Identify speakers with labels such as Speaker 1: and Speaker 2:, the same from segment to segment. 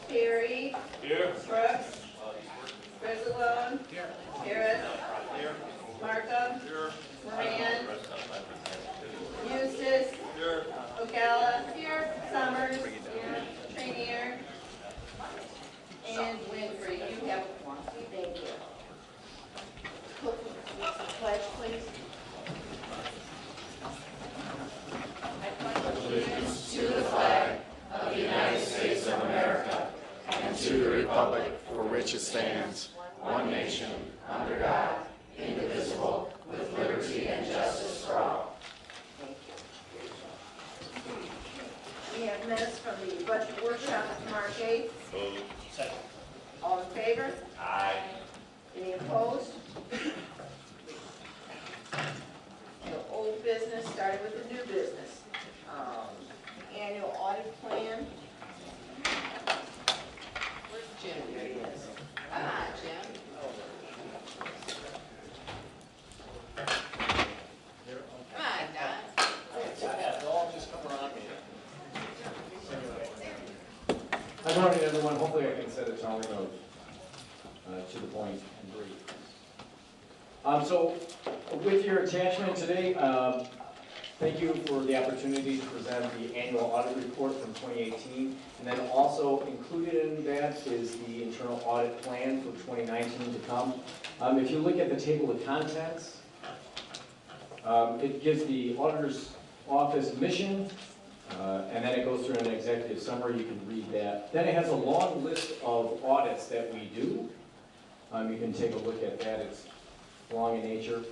Speaker 1: Perry. Here. Brooks. Grissalone. Here. Harris. Here. Markham. Here. Moran. Eustace. Here. Ocala. Here. Summers. Here. Trainier. And Winfrey. You have a form. Thank you. Pledge, please. I pledge allegiance to the flag of the United States of America and to the republic for which it stands, one nation, under God, indivisible, with liberty and justice for all. Thank you. We have minutes from the budget workshop of March 8th.
Speaker 2: Second.
Speaker 1: All in favor?
Speaker 2: Aye.
Speaker 1: Any opposed? The old business started with the new business. Annual audit plan. Where's Jim? There he is. Come on, Jim. Come on, Don.
Speaker 2: Yeah, they'll all just come around me.
Speaker 3: Good morning, everyone. Hopefully I can set a tone of to the point and brief. So with your attachment today, thank you for the opportunity to present the annual audit report from 2018. And then also included in that is the internal audit plan for 2019 to come. If you look at the table of contents, it gives the auditor's office mission, and then it goes through an executive summary. You can read that. Then it has a long list of audits that we do. You can take a look at that. It's long in nature.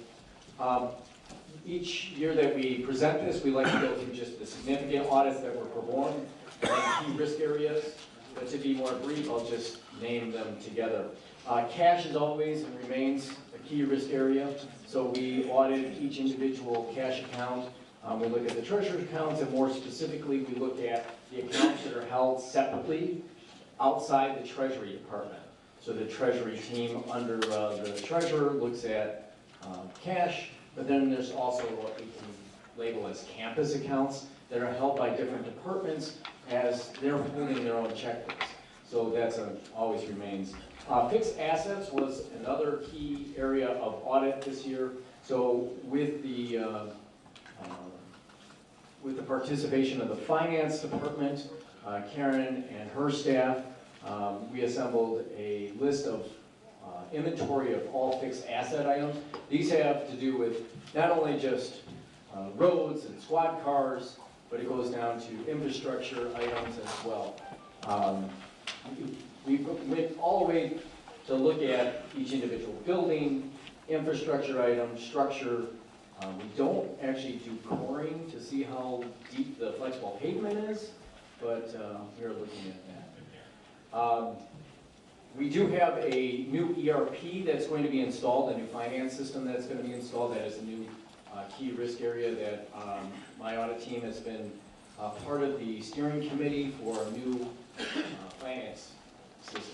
Speaker 3: Each year that we present this, we like to go through just the significant audits that were performed and key risk areas. But to be more brief, I'll just name them together. Cash is always and remains a key risk area. So we audit each individual cash account. We look at the treasurer's accounts, and more specifically, we look at the accounts that are held separately outside the Treasury Department. So the Treasury team under the treasurer looks at cash, but then there's also what we can label as campus accounts that are held by different departments as they're holding their own checkbooks. So that's always remains. Fixed assets was another key area of audit this year. So with the participation of the finance department, Karen and her staff, we assembled a list of inventory of all fixed asset items. These have to do with not only just roads and squad cars, but it goes down to infrastructure items as well. We went all the way to look at each individual building, infrastructure item, structure. We don't actually do coring to see how deep the flexible pavement is, but we're looking at that. We do have a new ERP that's going to be installed, a new finance system that's going to be installed. That is a new key risk area that my audit team has been part of the steering committee for a new finance system.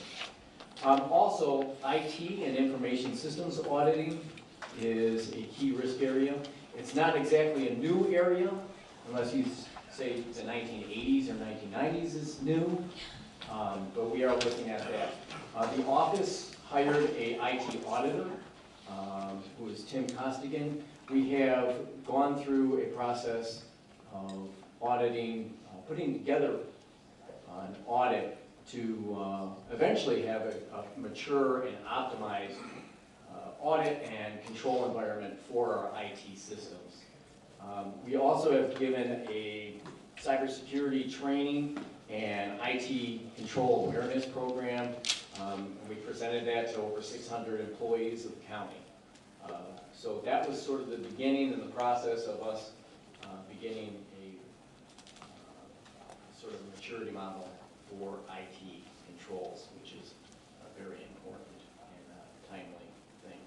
Speaker 3: Also, IT and information systems auditing is a key risk area. It's not exactly a new area, unless you say the 1980s or 1990s is new, but we are looking at that. The office hired a IT auditor, who is Tim Costigan. We have gone through a process of auditing, putting together an audit to eventually have a mature and optimized audit and control environment for our IT systems. We also have given a cybersecurity training and IT control awareness program. We presented that to over 600 employees of the county. So that was sort of the beginning and the process of us beginning a sort of maturity model for IT controls, which is a very important and timely thing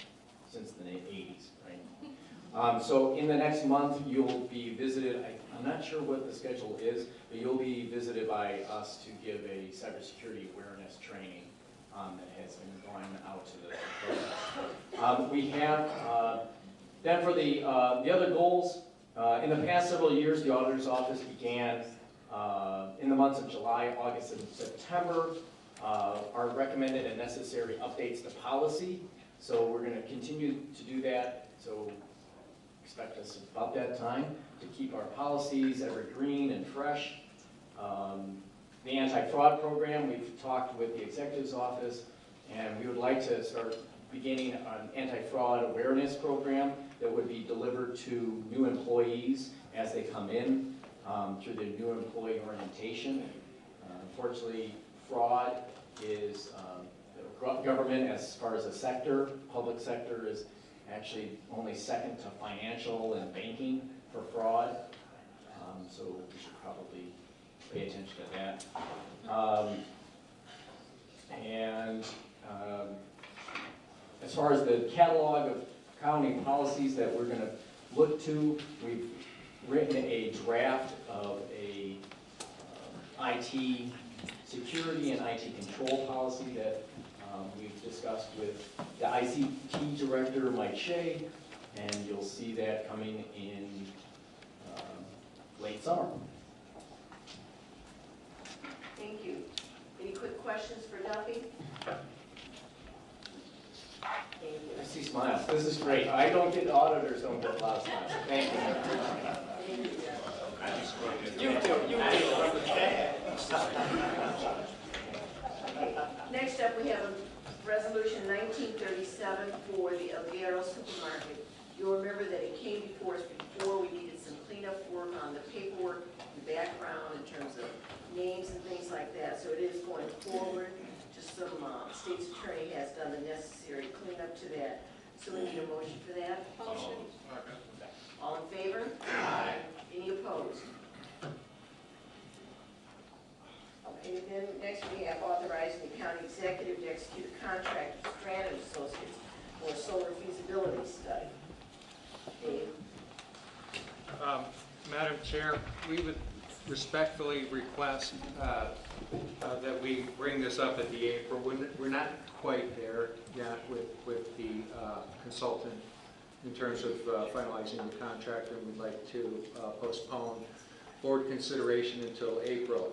Speaker 3: since the 80s, right? So in the next month, you'll be visited, I'm not sure what the schedule is, but you'll be visited by us to give a cybersecurity awareness training that has been going out to the program. We have, then for the other goals, in the past several years, the auditor's office began in the months of July, August, and September, our recommended and necessary updates to policy. So we're going to continue to do that. So expect us about that time to keep our policies evergreen and fresh. The anti-fraud program, we've talked with the executive's office, and we would like to start beginning an anti-fraud awareness program that would be delivered to new employees as they come in through the new employee orientation. Unfortunately, fraud is government as far as a sector, public sector is actually only second to financial and banking for fraud. So we should probably pay attention to that. As far as the catalog of county policies that we're going to look to, we've written a draft of a IT security and IT control policy that we've discussed with the ICT director, Mike Shea, and you'll see that coming in late summer.
Speaker 4: Thank you. Any quick questions for Duffy? Thank you.
Speaker 3: I see smiles. This is great. Auditors don't get a lot of smiles. Thank you.
Speaker 2: You do.
Speaker 4: Next up, we have a resolution 1937 for the Elguero Supermarket. You'll remember that it came before us before. We needed some cleanup work on the paperwork, the background in terms of names and things like that. So it is going forward. Just some state's attorney has done the necessary cleanup to that. So we need a motion for that. Motion. All in favor? Aye. Any opposed? Okay, then next we have authorizing the county executive to execute a contract with Strand Associates for a solar feasibility study. Dave?
Speaker 5: Madam Chair, we would respectfully request that we bring this up at the April. We're not quite there yet with the consultant in terms of finalizing the contract, and we'd like to postpone board consideration until April,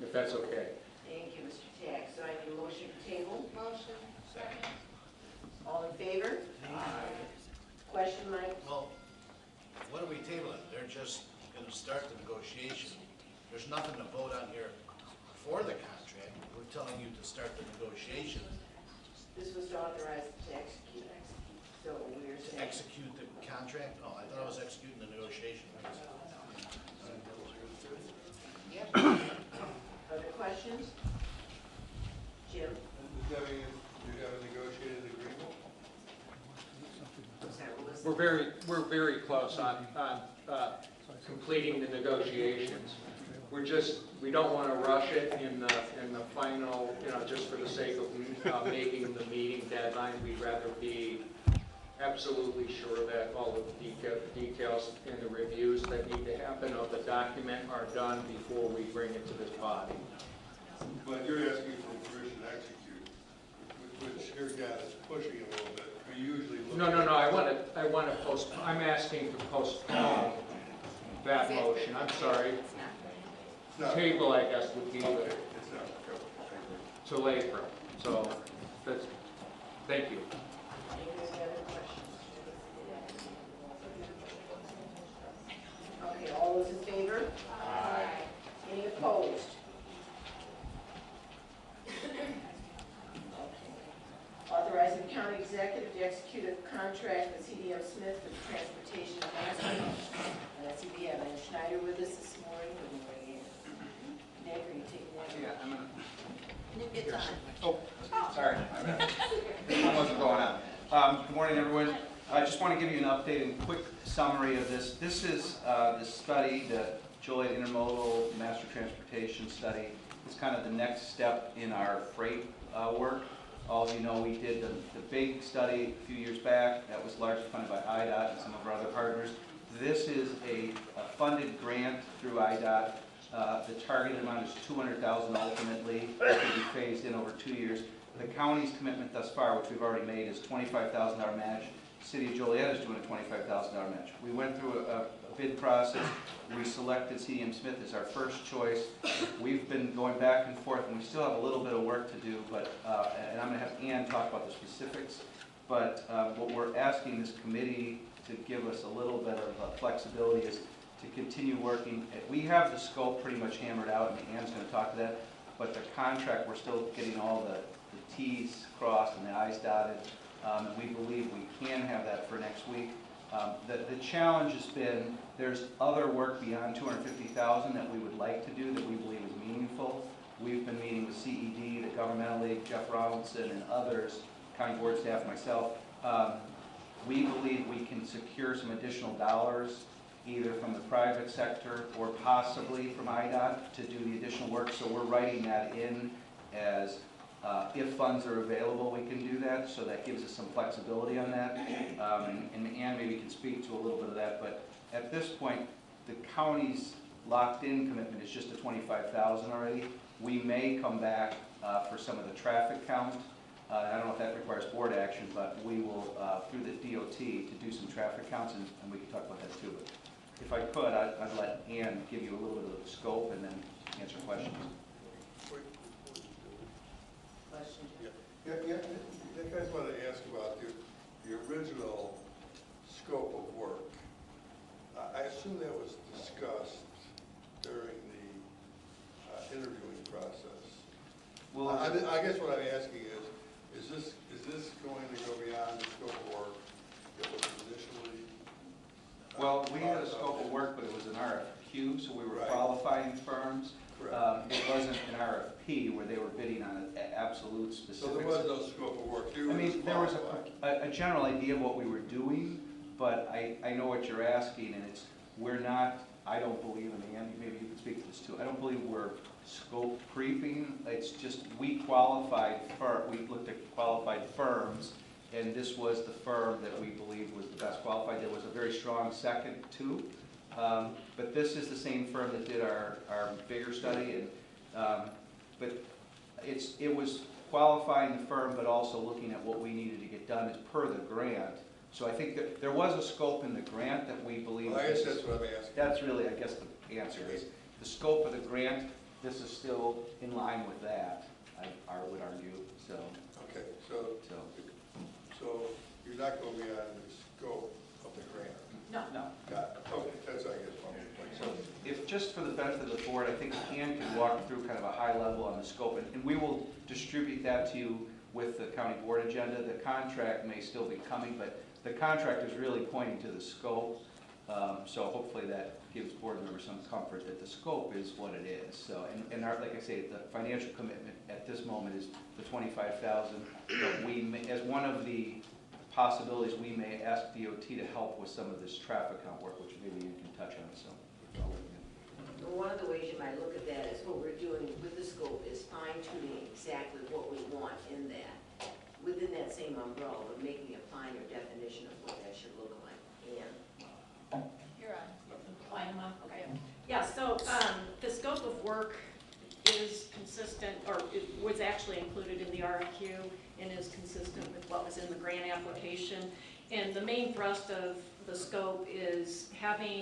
Speaker 5: if that's okay.
Speaker 4: Thank you, Mr. Tack. So I need a motion to table. Motion. Second. All in favor? Aye. Question, Mike?
Speaker 6: Well, what are we tabling? They're just going to start the negotiation. There's nothing to vote on here for the contract. We're telling you to start the negotiation.
Speaker 4: This was to authorize to execute. So we're
Speaker 6: To
Speaker 4: saying.
Speaker 6: execute the contract? Oh, I thought I was executing the negotiation.
Speaker 4: Other questions? Jim?
Speaker 7: Debbie, do you have a negotiated agreement?
Speaker 5: We're very close on completing the negotiations. We don't want to rush it in the final, just for the sake of making the meeting deadline. We'd rather be absolutely sure that all of the details and the reviews that need to happen of the document are done before we bring it to this body.
Speaker 7: But you're asking for permission to execute, which your guy is pushing a little bit. We usually look
Speaker 5: No. I want to postpone. I'm asking to postpone that motion. I'm sorry.
Speaker 7: No.
Speaker 5: Table, I guess, would be
Speaker 7: Okay, it's not.
Speaker 5: till April. So that's. Thank you.
Speaker 4: Any other questions? Okay, all those in favor? Aye. Any opposed? executive to execute a contract with CDM Smith for the transportation of master. Let's see, we have Ann Schneider with us this morning. Good morning, Ann. Nick, are you taking that?
Speaker 8: Yeah, I'm gonna,
Speaker 4: Nick, it's on.
Speaker 8: oh, sorry, my bad. I wasn't going on. Good morning, everyone. I just want to give you an update and quick summary of this. This is the study, the Joliet Intermodal Master Transportation Study. It's kind of the next step in our freight work. All of you know we did the big study a few years back. That was largely funded by IDOT and some of our other partners. This is a funded grant through IDOT. The targeted amount is $200,000 ultimately. It will be phased in over 2 years. The county's commitment thus far, which we've already made, is $25,000 match. The City of Joliet is doing a $25,000 match. We went through a bid process. We selected CDM Smith as our first choice. We've been going back and forth, and we still have a little bit of work to do, but, and I'm going to have Ann talk about the specifics, but what we're asking this committee to give us a little bit of flexibility is to continue working. We have the scope pretty much hammered out, and Ann's going to talk to that, but the contract, we're still getting all the T's crossed and the I's dotted. We believe we can have that for next week. The challenge has been there's other work beyond $250,000 that we would like to do that we believe is meaningful. We've been meeting with CED, the Governmental League, Jeff Robinson, and others, county board staff, myself. We believe we can secure some additional dollars either from the private sector or possibly from IDOT to do the additional work. So we're writing that in as if funds are available, we can do that, so that gives us some flexibility on that. And Ann maybe can speak to a little bit of that, but at this point, the county's locked-in commitment is just the $25,000 already. We may come back for some of the traffic count. I don't know if that requires board action, but we will, through the DOT, to do some traffic counts, and we can talk about that too. But if I could, I'd let Ann give you a little bit of the scope and then answer questions.
Speaker 7: Yeah, I guys want to ask about the original scope of work. I assume that was discussed during the interviewing process.
Speaker 8: Well,
Speaker 7: I guess what I'm asking is this going to go beyond the scope of work that was initially?
Speaker 8: well, we had a scope of work, but it was an RFQ, so we were
Speaker 7: Right.
Speaker 8: qualifying firms.
Speaker 7: Correct.
Speaker 8: It wasn't an RFP where they were bidding on absolute
Speaker 7: So
Speaker 8: specifics.
Speaker 7: there was no scope of work. You
Speaker 8: I
Speaker 7: were
Speaker 8: mean, there was
Speaker 7: qualified.
Speaker 8: a general idea of what we were doing, but I know what you're asking, and we're not, I don't believe, and Andy, maybe you can speak to this too, I don't believe we're scope creeping. It's just, we looked at qualified firms, and this was the firm that we believed was the best qualified. There was a very strong second too. But this is the same firm that did our bigger study, and but it was qualifying the firm, but also looking at what we needed to get done as per the grant. So I think that there was a scope in the grant that we believe.
Speaker 7: Well, I guess that's what I'm asking.
Speaker 8: That's really, I guess, the answer is the scope of the grant. This is still in line with that. I would argue. So
Speaker 7: Okay, so you're not going beyond the scope of the grant?
Speaker 4: No.
Speaker 8: no.
Speaker 7: Got it. Okay, that's, I guess, what I'm
Speaker 8: So if, just for the benefit of the board, I think Ann can walk through kind of a high level on the scope, and we will distribute that to you with the county board agenda. The contract may still be coming, but the contract is really pointing to the scope. So hopefully that gives board members some comfort that the scope is what it is. So, and our, like I say, the financial commitment at this moment is the $25,000. But we may, as one of the possibilities, we may ask DOT to help with some of this traffic count work, which maybe you can touch on. So,
Speaker 4: Well, one of the ways you might look at that is what we're doing with the scope is fine tuning exactly what we want in that, within that same umbrella, but making a finer definition of what that should look like. And
Speaker 9: You're on. I am on, okay. Yeah, so the scope of work is consistent, or it was actually included in the RFQ and is consistent with what was in the grant application. And the main thrust of the scope is having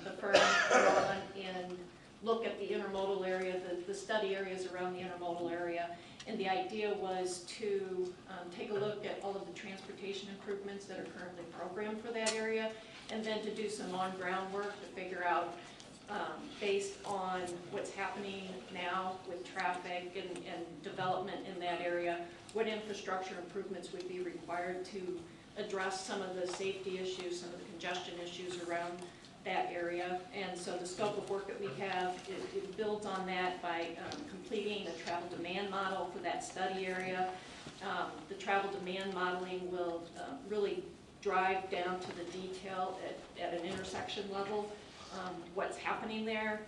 Speaker 9: the firm go on and look at the intermodal area, the study areas around the intermodal area. And the idea was to take a look at all of the transportation improvements that are currently programmed for that area, and then to do some on-ground work to figure out based on what's happening now with traffic and development in that area, what infrastructure improvements would be required to address some of the safety issues, some of the congestion issues around that area. And so the scope of work that we have, it builds on that by completing a travel demand model for that study area. The travel demand modeling will really drive down to the detail at an intersection level, what's happening there.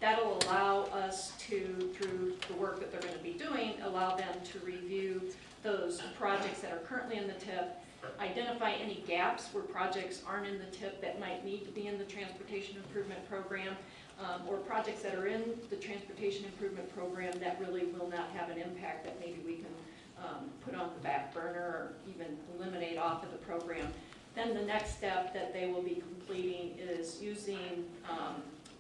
Speaker 9: That'll allow us to, through the work that they're going to be doing, allow them to review those projects that are currently in the TIP, identify any gaps where projects aren't in the TIP that might need to be in the Transportation Improvement Program, or projects that are in the Transportation Improvement Program that really will not have an impact that maybe we can put on the back burner or even eliminate off of the program. Then the next step that they will be completing is using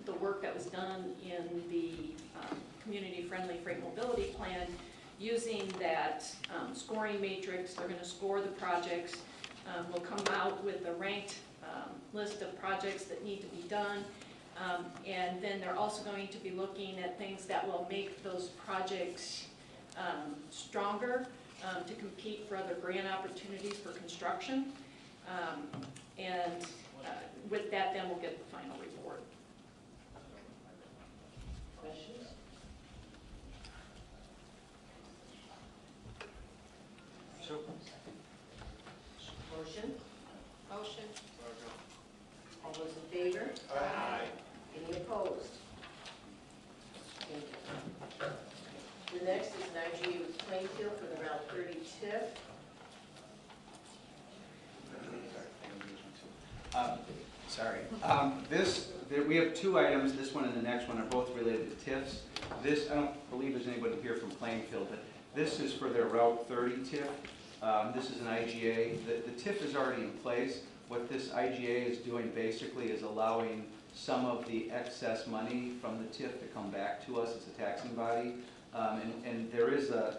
Speaker 9: the work that was done in the Community-Friendly Freight Mobility Plan, using that scoring matrix. They're going to score the projects. We'll come out with a ranked list of projects that need to be done. And then they're also going to be looking at things that will make those projects stronger to compete for other grant opportunities for construction. With that, then we'll get the final report.
Speaker 4: Questions? Motion?
Speaker 9: Motion.
Speaker 4: All those in favor?
Speaker 9: Aye.
Speaker 4: Any opposed? Thank you. The next is an IGA with Plainfield for the Route 30 TIF.
Speaker 8: We have two items, this one and the next one are both related to TIFs. This, I don't believe there's anybody here from Plainfield, but this is for their Route 30 TIF. This is an IGA. The TIF is already in place. What this IGA is doing basically is allowing some of the excess money from the TIF to come back to us as a taxing body. And there is a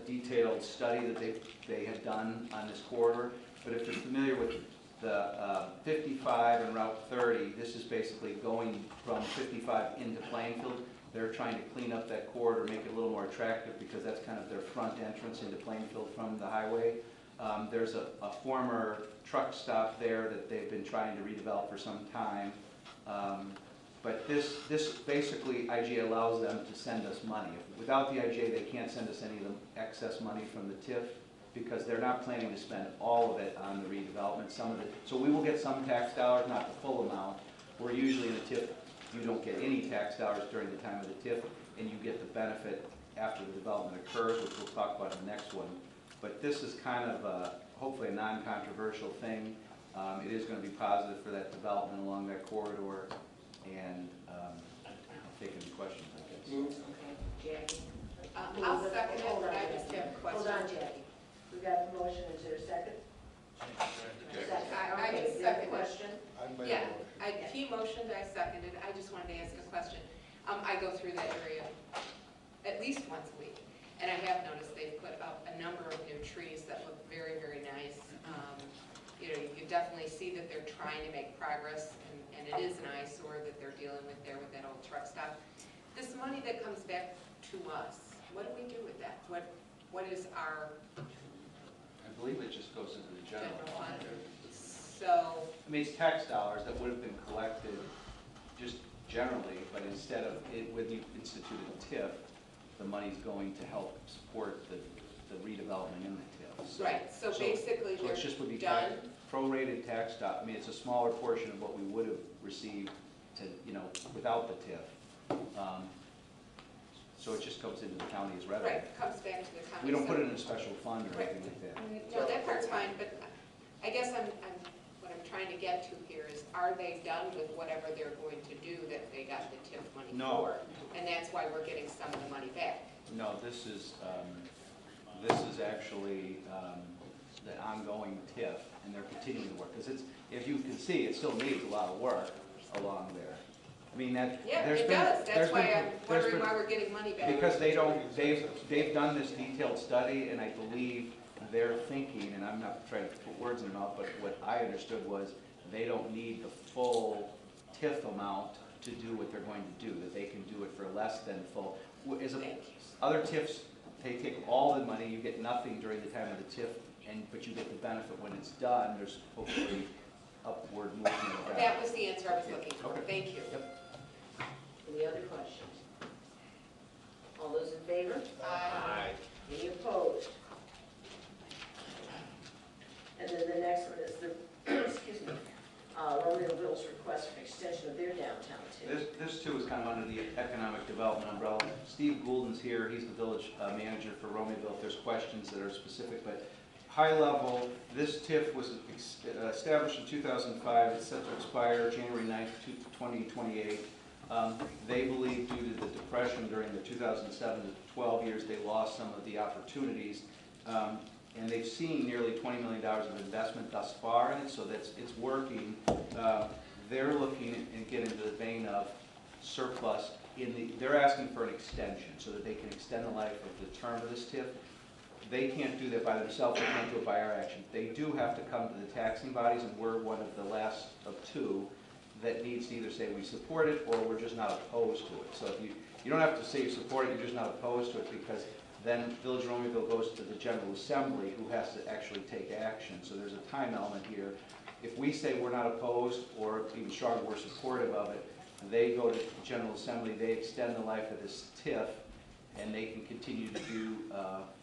Speaker 8: detailed study that they have done on this corridor, but if you're familiar with the 55 and Route 30, this is basically going from 55 into Plainfield. They're trying to clean up that corridor, make it a little more attractive because that's kind of their front entrance into Plainfield from the highway. There's a former truck stop there that they've been trying to redevelop for some time. But this basically, IGA allows them to send us money. Without the IGA, they can't send us any of the excess money from the TIF because they're not planning to spend all of it on the redevelopment. Some of it, so we will get some tax dollars, not the full amount. Where usually in a TIF, you don't get any tax dollars during the time of the TIF, and you get the benefit after the development occurs, which we'll talk about in the next one. But this is kind of hopefully a non-controversial thing. It is going to be positive for that development along that corridor. And I'll take any questions, I guess.
Speaker 4: Okay, Jackie?
Speaker 10: I'll second it, but I just have a question.
Speaker 4: Hold on, Jackie. We got the motion, is there a second? Second.
Speaker 10: I
Speaker 4: Okay,
Speaker 10: just
Speaker 4: you have a
Speaker 10: second it.
Speaker 4: question?
Speaker 10: Yeah, he motioned, I seconded, I just wanted to ask a question. I go through that area at least once a week, and I have noticed they've put up a number of new trees that look very, very nice. You know, you can definitely see that they're trying to make progress, and it is an eyesore that they're dealing with there with that old truck stop. This money that comes back to us, what do we do with that? What is our
Speaker 8: I believe it just goes into the general
Speaker 10: general
Speaker 8: fund.
Speaker 10: fund? So,
Speaker 8: I mean, it's tax dollars that would have been collected just generally, but instead of it, when you instituted a TIF, the money's going to help support the redevelopment in the TIF.
Speaker 10: right, so basically
Speaker 8: So it's just would be
Speaker 10: they're done.
Speaker 8: prorated tax dollars. I mean, it's a smaller portion of what we would have received to, without the TIF. So it just comes into the county as revenue.
Speaker 10: Right, comes back to the county.
Speaker 8: We don't
Speaker 10: So-
Speaker 8: put it in a special fund or
Speaker 10: Right.
Speaker 8: anything like that.
Speaker 10: No, that part's fine, but I guess what I'm trying to get to here is, are they done with whatever they're going to do that they got the TIF money
Speaker 8: No.
Speaker 10: for? And that's why we're getting some of the money back.
Speaker 8: No, this is actually the ongoing TIF, and they're continuing to work. Because it's, if you can see, it still needs a lot of work along there. I mean,
Speaker 10: Yeah,
Speaker 8: there's
Speaker 10: it
Speaker 8: been-
Speaker 10: does,
Speaker 8: there's
Speaker 10: that's why
Speaker 8: been-
Speaker 10: I'm
Speaker 8: there's
Speaker 10: wondering
Speaker 8: been-
Speaker 10: why we're getting money back.
Speaker 8: Because they've done this detailed study, and I believe they're thinking, and I'm not trying to put words in their mouth, but what I understood was they don't need the full TIF amount to do what they're going to do, that they can do it for less than full. Other TIFs, they take all the money, you get nothing during the time of the TIF, but you get the benefit when it's done. There's hopefully upward movement of that.
Speaker 10: That was the answer I was looking for.
Speaker 8: Okay.
Speaker 10: Thank you.
Speaker 4: Any other questions? All those in favor?
Speaker 10: Aye.
Speaker 4: Any opposed? And then the next one is the, excuse me, Romeoville's request for extension of their downtown too.
Speaker 8: This too is kind of under the economic development umbrella. Steve Goulden's here, he's the village manager for Romeo. If there's questions that are specific, but high level, this TIF was established in 2005. It's set to expire January 9th, 2028. They believe due to the depression during the 2007 to 12 years, they lost some of the opportunities. And they've seen nearly $20 million of investment thus far in it, so it's working. They're looking and get into the vein of surplus. They're asking for an extension so that they can extend the life of the term of this TIF. They can't do that by themselves, they can't do it by our action. They do have to come to the taxing bodies, and we're one of the last of two that needs to either say we support it or we're just not opposed to it. So if you don't have to say you support it, you're just not opposed to it, because then Village of Romeoville goes to the General Assembly, who has to actually take action. So there's a time element here. If we say we're not opposed, or even stronger, we're supportive of it, they go to the General Assembly, they extend the life of this TIF, and they can continue to do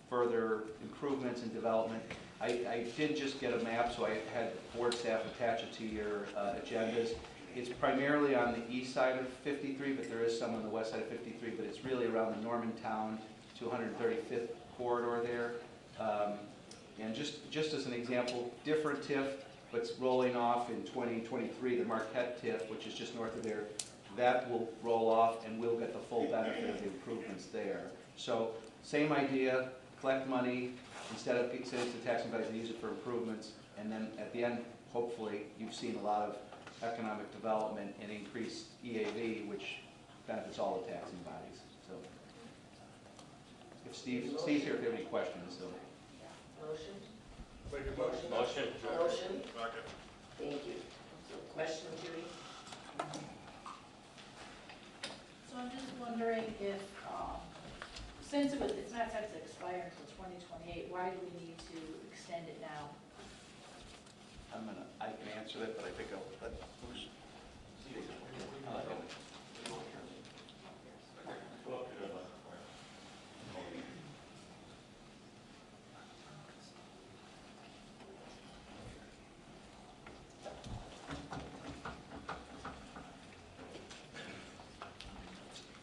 Speaker 8: further improvements and development. I did just get a map, so I had board staff attach it to your agendas. It's primarily on the east side of 53, but there is some on the west side of 53, but it's really around the Normantown to 135th corridor there. And just as an example, different TIF, but it's rolling off in 2023, the Marquette TIF, which is just north of there, that will roll off and we'll get the full benefit of the improvements there. So same idea, collect money, instead of sending it to the taxing bodies, and use it for improvements, and then at the end, hopefully, you've seen a lot of economic development and increased EAV, which benefits all the taxing bodies. So, if Steve's here if you have any questions. So.
Speaker 4: Motion?
Speaker 7: Make a motion.
Speaker 2: Motion.
Speaker 4: Motion?
Speaker 7: Second.
Speaker 4: Thank you. Question, Judy?
Speaker 11: So I'm just wondering if, since it's not set to expire until 2028, why do we need to extend it now?
Speaker 8: I can answer that, but I think I'll let who's.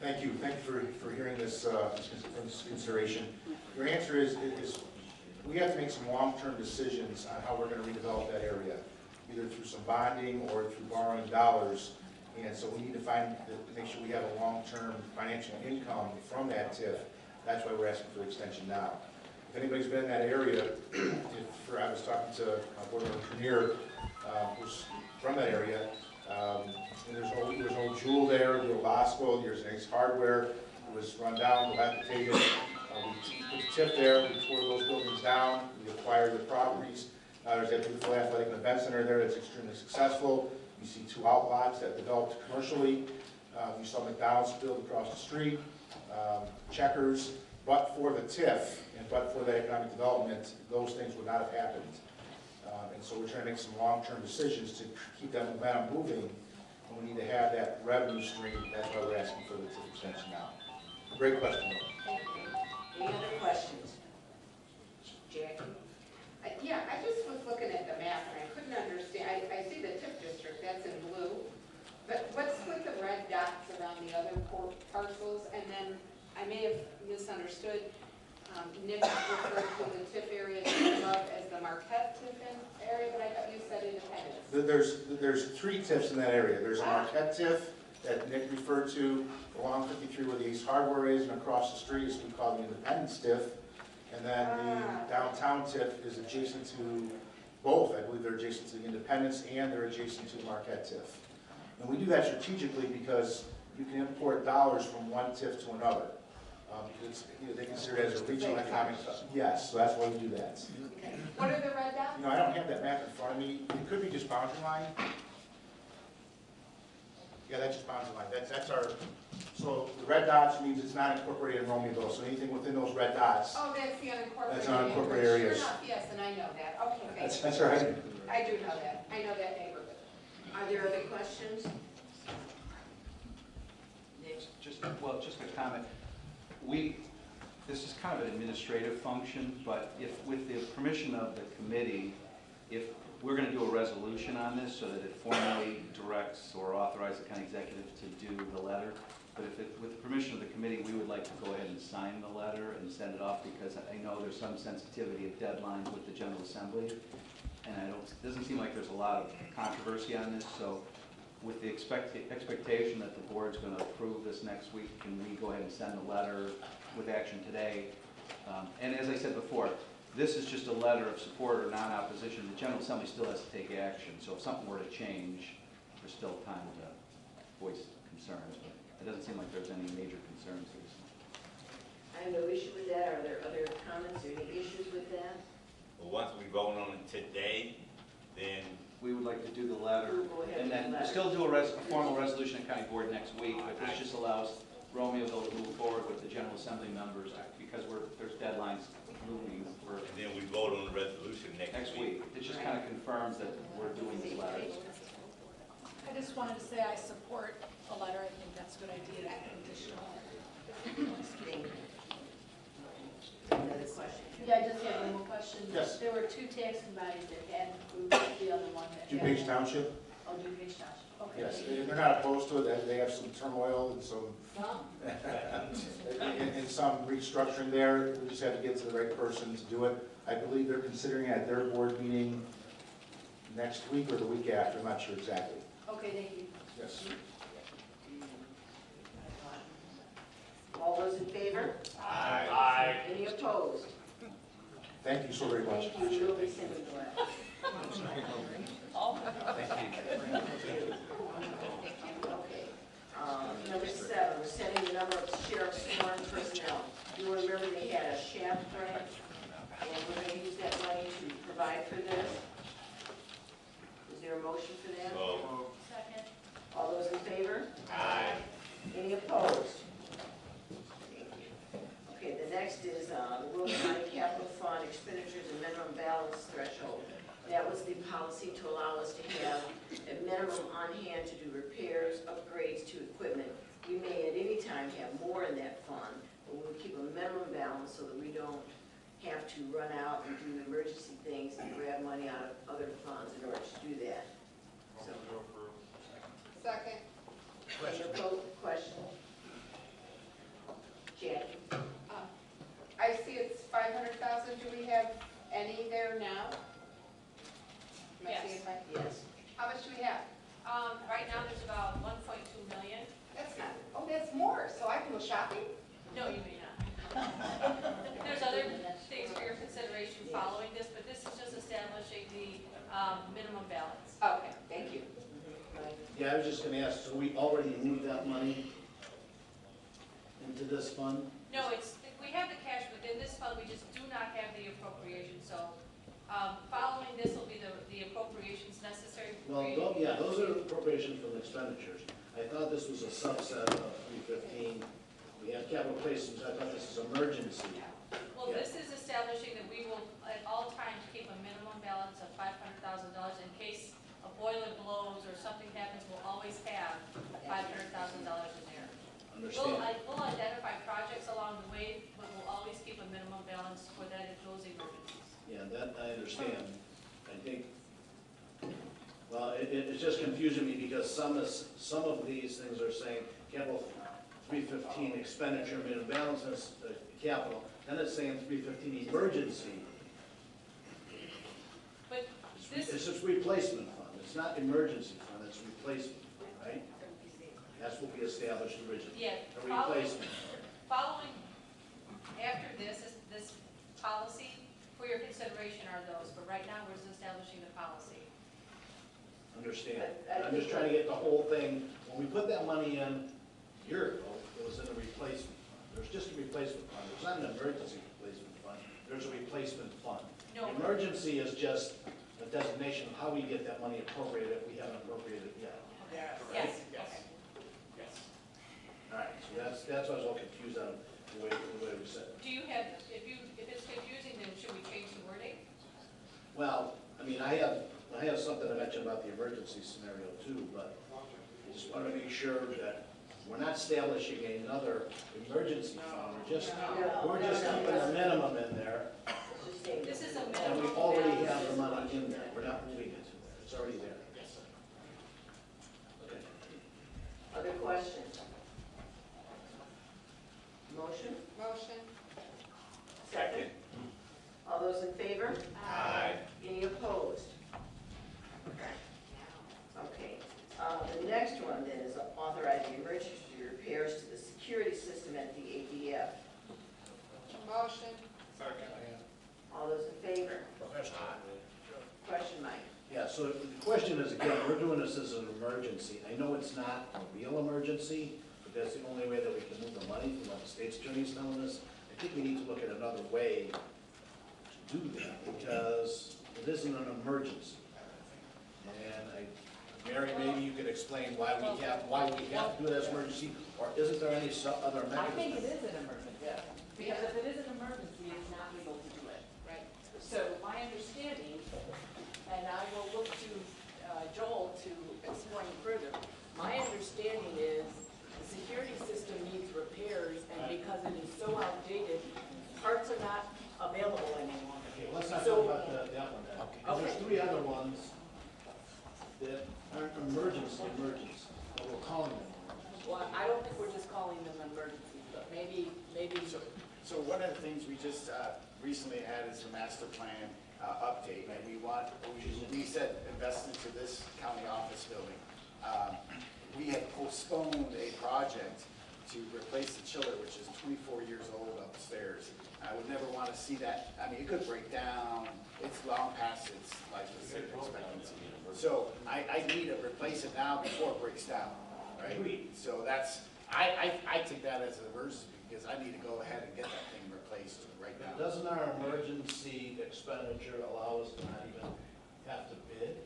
Speaker 12: Thank you. Thank you for hearing this consideration. Your answer is we have to make some long-term decisions on how we're going to redevelop that area, either through some bonding or through borrowing dollars. And so we need to make sure we have a long-term financial income from that TIF. That's why we're asking for the extension now. If anybody's been in that area, I was talking to Board Member Premier, who's from that area, and there's an old Jewel there, the old Bosco, there's an Ace Hardware. It was run down, dilapidated. We put the TIF there, we tore those buildings down, we acquired the properties. There's that beautiful athletic and event center there that's extremely successful. You see 2 outlots that developed commercially. You saw McDonald's built across the street, Checkers. But for the TIF and but for the economic development, those things would not have happened. And so we're trying to make some long-term decisions to keep that momentum moving. And we need to have that revenue stream. That's why we're asking for the TIF extension now. Great question, though.
Speaker 4: Any other questions? Jackie?
Speaker 10: Yeah, I just was looking at the map and I couldn't understand. I see the TIF district, that's in blue. But what's with the red dots around the other parcels? And then I may have misunderstood. Nick referred to the TIF area above as the Marquette TIF area, but I thought you said Independence.
Speaker 12: There's 3 TIFs in that area. There's a Marquette TIF that Nick referred to along 53 where the Ace Hardware is, and across the street is what we call the Independence TIF. And then the downtown TIF is adjacent to both. I believe they're adjacent to the Independence and they're adjacent to the Marquette TIF. And we do that strategically because you can import dollars from one TIF to another. Because they consider it as a regional economic. Yes, so that's why we do that.
Speaker 10: Okay. What are the red dots?
Speaker 12: I don't have that map in front of me. It could be just boundary line. Yeah, that's just boundary line, that's our, so the red dots means it's not incorporated in Romeoville, so anything within those red dots,
Speaker 10: Oh, that's the unincorporated.
Speaker 12: That's unincorporated
Speaker 10: area.
Speaker 12: areas.
Speaker 10: Sure enough, yes, and I know that. Okay,
Speaker 12: that's,
Speaker 10: thank you.
Speaker 12: that's right.
Speaker 10: I do know that. I know that neighborhood.
Speaker 4: Are there other questions? Nick?
Speaker 8: Just a comment. This is kind of an administrative function, but if, with the permission of the committee, if we're going to do a resolution on this so that it formally directs or authorizes the county executive to do the letter, but if it, with the permission of the committee, we would like to go ahead and sign the letter and send it off because I know there's some sensitivity of deadlines with the General Assembly, and it doesn't seem like there's a lot of controversy on this, so with the expectation that the board's going to approve this next week, can we go ahead and send the letter with action today? And as I said before, this is just a letter of support or non-opposition. The General Assembly still has to take action, so if something were to change, there's still time to voice concerns, but it doesn't seem like there's any major concerns here.
Speaker 4: I have no issue with that. Are there other comments or any issues with that?
Speaker 2: Well, once we vote on it today, then
Speaker 8: We would like to do the letter,
Speaker 4: We'll go ahead
Speaker 8: and
Speaker 4: with the
Speaker 8: then
Speaker 4: letter.
Speaker 8: still do a formal resolution at county board next week, but this just allows Romeoville to move forward with the General Assembly members, because there's deadlines looming for
Speaker 2: and then we vote on the resolution
Speaker 8: next week. It just kind of confirms that we're doing this letter.
Speaker 11: I just wanted to say I support a letter. I think that's a good idea to add additional.
Speaker 4: Thank you. Another question?
Speaker 11: Yeah, I just have one more question.
Speaker 12: Yes.
Speaker 11: There were two taxing bodies that had approved the other one that.
Speaker 12: DuPage Township,
Speaker 11: Oh, DuPage Township. Okay.
Speaker 12: yes, they're not opposed to it, they have some turmoil and some, and some restructuring there, we just have to get to the right person to do it. I believe they're considering it at their board meeting next week or the week after, I'm not sure exactly.
Speaker 11: Okay, thank you.
Speaker 12: Yes.
Speaker 4: All those in favor?
Speaker 2: Aye.
Speaker 4: Any opposed?
Speaker 12: Thank you so very much.
Speaker 4: Thank you, we'll be sending the letter. Okay. Number 7, we're setting the number of sheriff's sworn personnel. You remember they had a shaft grant, and we're going to use that money to provide for this. Is there a motion for that?
Speaker 2: So,
Speaker 11: Second.
Speaker 4: All those in favor?
Speaker 2: aye.
Speaker 4: Any opposed? Thank you. Okay, the next is the Will County Capital Fund expenditures and minimum balance threshold. That was the policy to allow us to have a minimum on hand to do repairs, upgrades to equipment. We may at any time have more in that fund, but we'll keep a minimum balance so that we don't have to run out and do emergency things and grab money out of other funds in order to do that. So,
Speaker 10: Second.
Speaker 4: question? Jackie?
Speaker 10: I see it's 500,000. Do we have any there now? Am I seeing it right?
Speaker 4: Yes.
Speaker 10: How much do we have?
Speaker 9: Right now, there's about 1.2 million.
Speaker 10: That's not, oh, that's more, so I can go shopping?
Speaker 9: No, you may not. There's other things for your consideration following this, but this is just establishing the minimum balance.
Speaker 10: Okay, thank you.
Speaker 6: Yeah, I was just gonna ask, so we already moved that money into this fund?
Speaker 9: No, we have the cash within this fund, we just do not have the appropriation, so following this will be the appropriations necessary.
Speaker 6: Well, yeah, those are appropriations from expenditures. I thought this was a subset of 315. We have capital placements, I thought this was emergency.
Speaker 9: Well, this is establishing that we will at all times keep a minimum balance of $500,000 in case a boiler blows or something happens, we'll always have $500,000 in there.
Speaker 6: Understand?
Speaker 9: We'll identify projects along the way, but we'll always keep a minimum balance for those emergencies.
Speaker 6: Yeah, that I understand. I think, well, it's just confusing me because some of these things are saying capital 315 expenditure minimum balance is capital, then it's saying 315 emergency.
Speaker 9: But
Speaker 6: It's
Speaker 9: this,
Speaker 6: just replacement fund, it's not emergency fund, it's replacement, right? That's what we established originally.
Speaker 9: yeah,
Speaker 6: A replacement.
Speaker 9: following, after this policy, for your consideration are those, but right now we're just establishing the policy.
Speaker 6: Understand. I'm just trying to get the whole thing, when we put that money in a year ago, it was in a replacement fund. There's just a replacement fund, there's not an emergency replacement fund, there's a replacement fund.
Speaker 9: No.
Speaker 6: Emergency is just a designation of how we get that money appropriated if we haven't appropriated it yet.
Speaker 9: Yes, okay.
Speaker 6: That's why I was a little confused on the way we said it.
Speaker 10: Do you have, if it's confusing, then should we change the wording?
Speaker 6: Well, I mean, I have something to mention about the emergency scenario too, but I just want to make sure that we're not establishing another emergency fund. We're just keeping a minimum in there,
Speaker 10: This is a
Speaker 6: and
Speaker 10: minimum.
Speaker 6: we already have the money in there. We're not moving it. It's already there. Okay.
Speaker 4: Other questions? Motion?
Speaker 10: Motion.
Speaker 4: Second? All those in favor?
Speaker 2: Aye.
Speaker 4: Any opposed? Okay, the next one then is authorizing emergency repairs to the security system at the ADF.
Speaker 10: Motion.
Speaker 4: All those in favor? Question, Mike?
Speaker 6: Yeah, so the question is, again, we're doing this as an emergency. I know it's not a real emergency, but that's the only way that we can move the money from what the state's attorney's telling us. I think we need to look at another way to do that, because it isn't an emergency. And Mary, maybe you could explain why we have to do it as emergency, or isn't there any other
Speaker 13: I think
Speaker 6: mechanism?
Speaker 13: it is an emergency,
Speaker 6: Yeah.
Speaker 13: because if it is an emergency, it's not legal to do it.
Speaker 10: Right.
Speaker 13: So my understanding, and I will look to Joel to explain further, my understanding is the security system needs repairs, and because it is so outdated, parts are not available anymore.
Speaker 6: Okay, let's not
Speaker 13: So-
Speaker 6: talk about that one then. Because there's three other ones that aren't emergency, but we're calling them emergency.
Speaker 13: Well, I don't think we're just calling them emergencies, but maybe.
Speaker 14: So one of the things we just recently had is the master plan update, and we said invest into this county office building. We had postponed a project to replace the chiller, which is 24 years old upstairs. I would never want to see that. I mean, it could break down. It's long past its life expectancy. So I need to replace it now before it breaks down, right? So I take that as an emergency because I need to go ahead and get that thing replaced right now.
Speaker 6: Doesn't our emergency expenditure allow us to not even have to bid?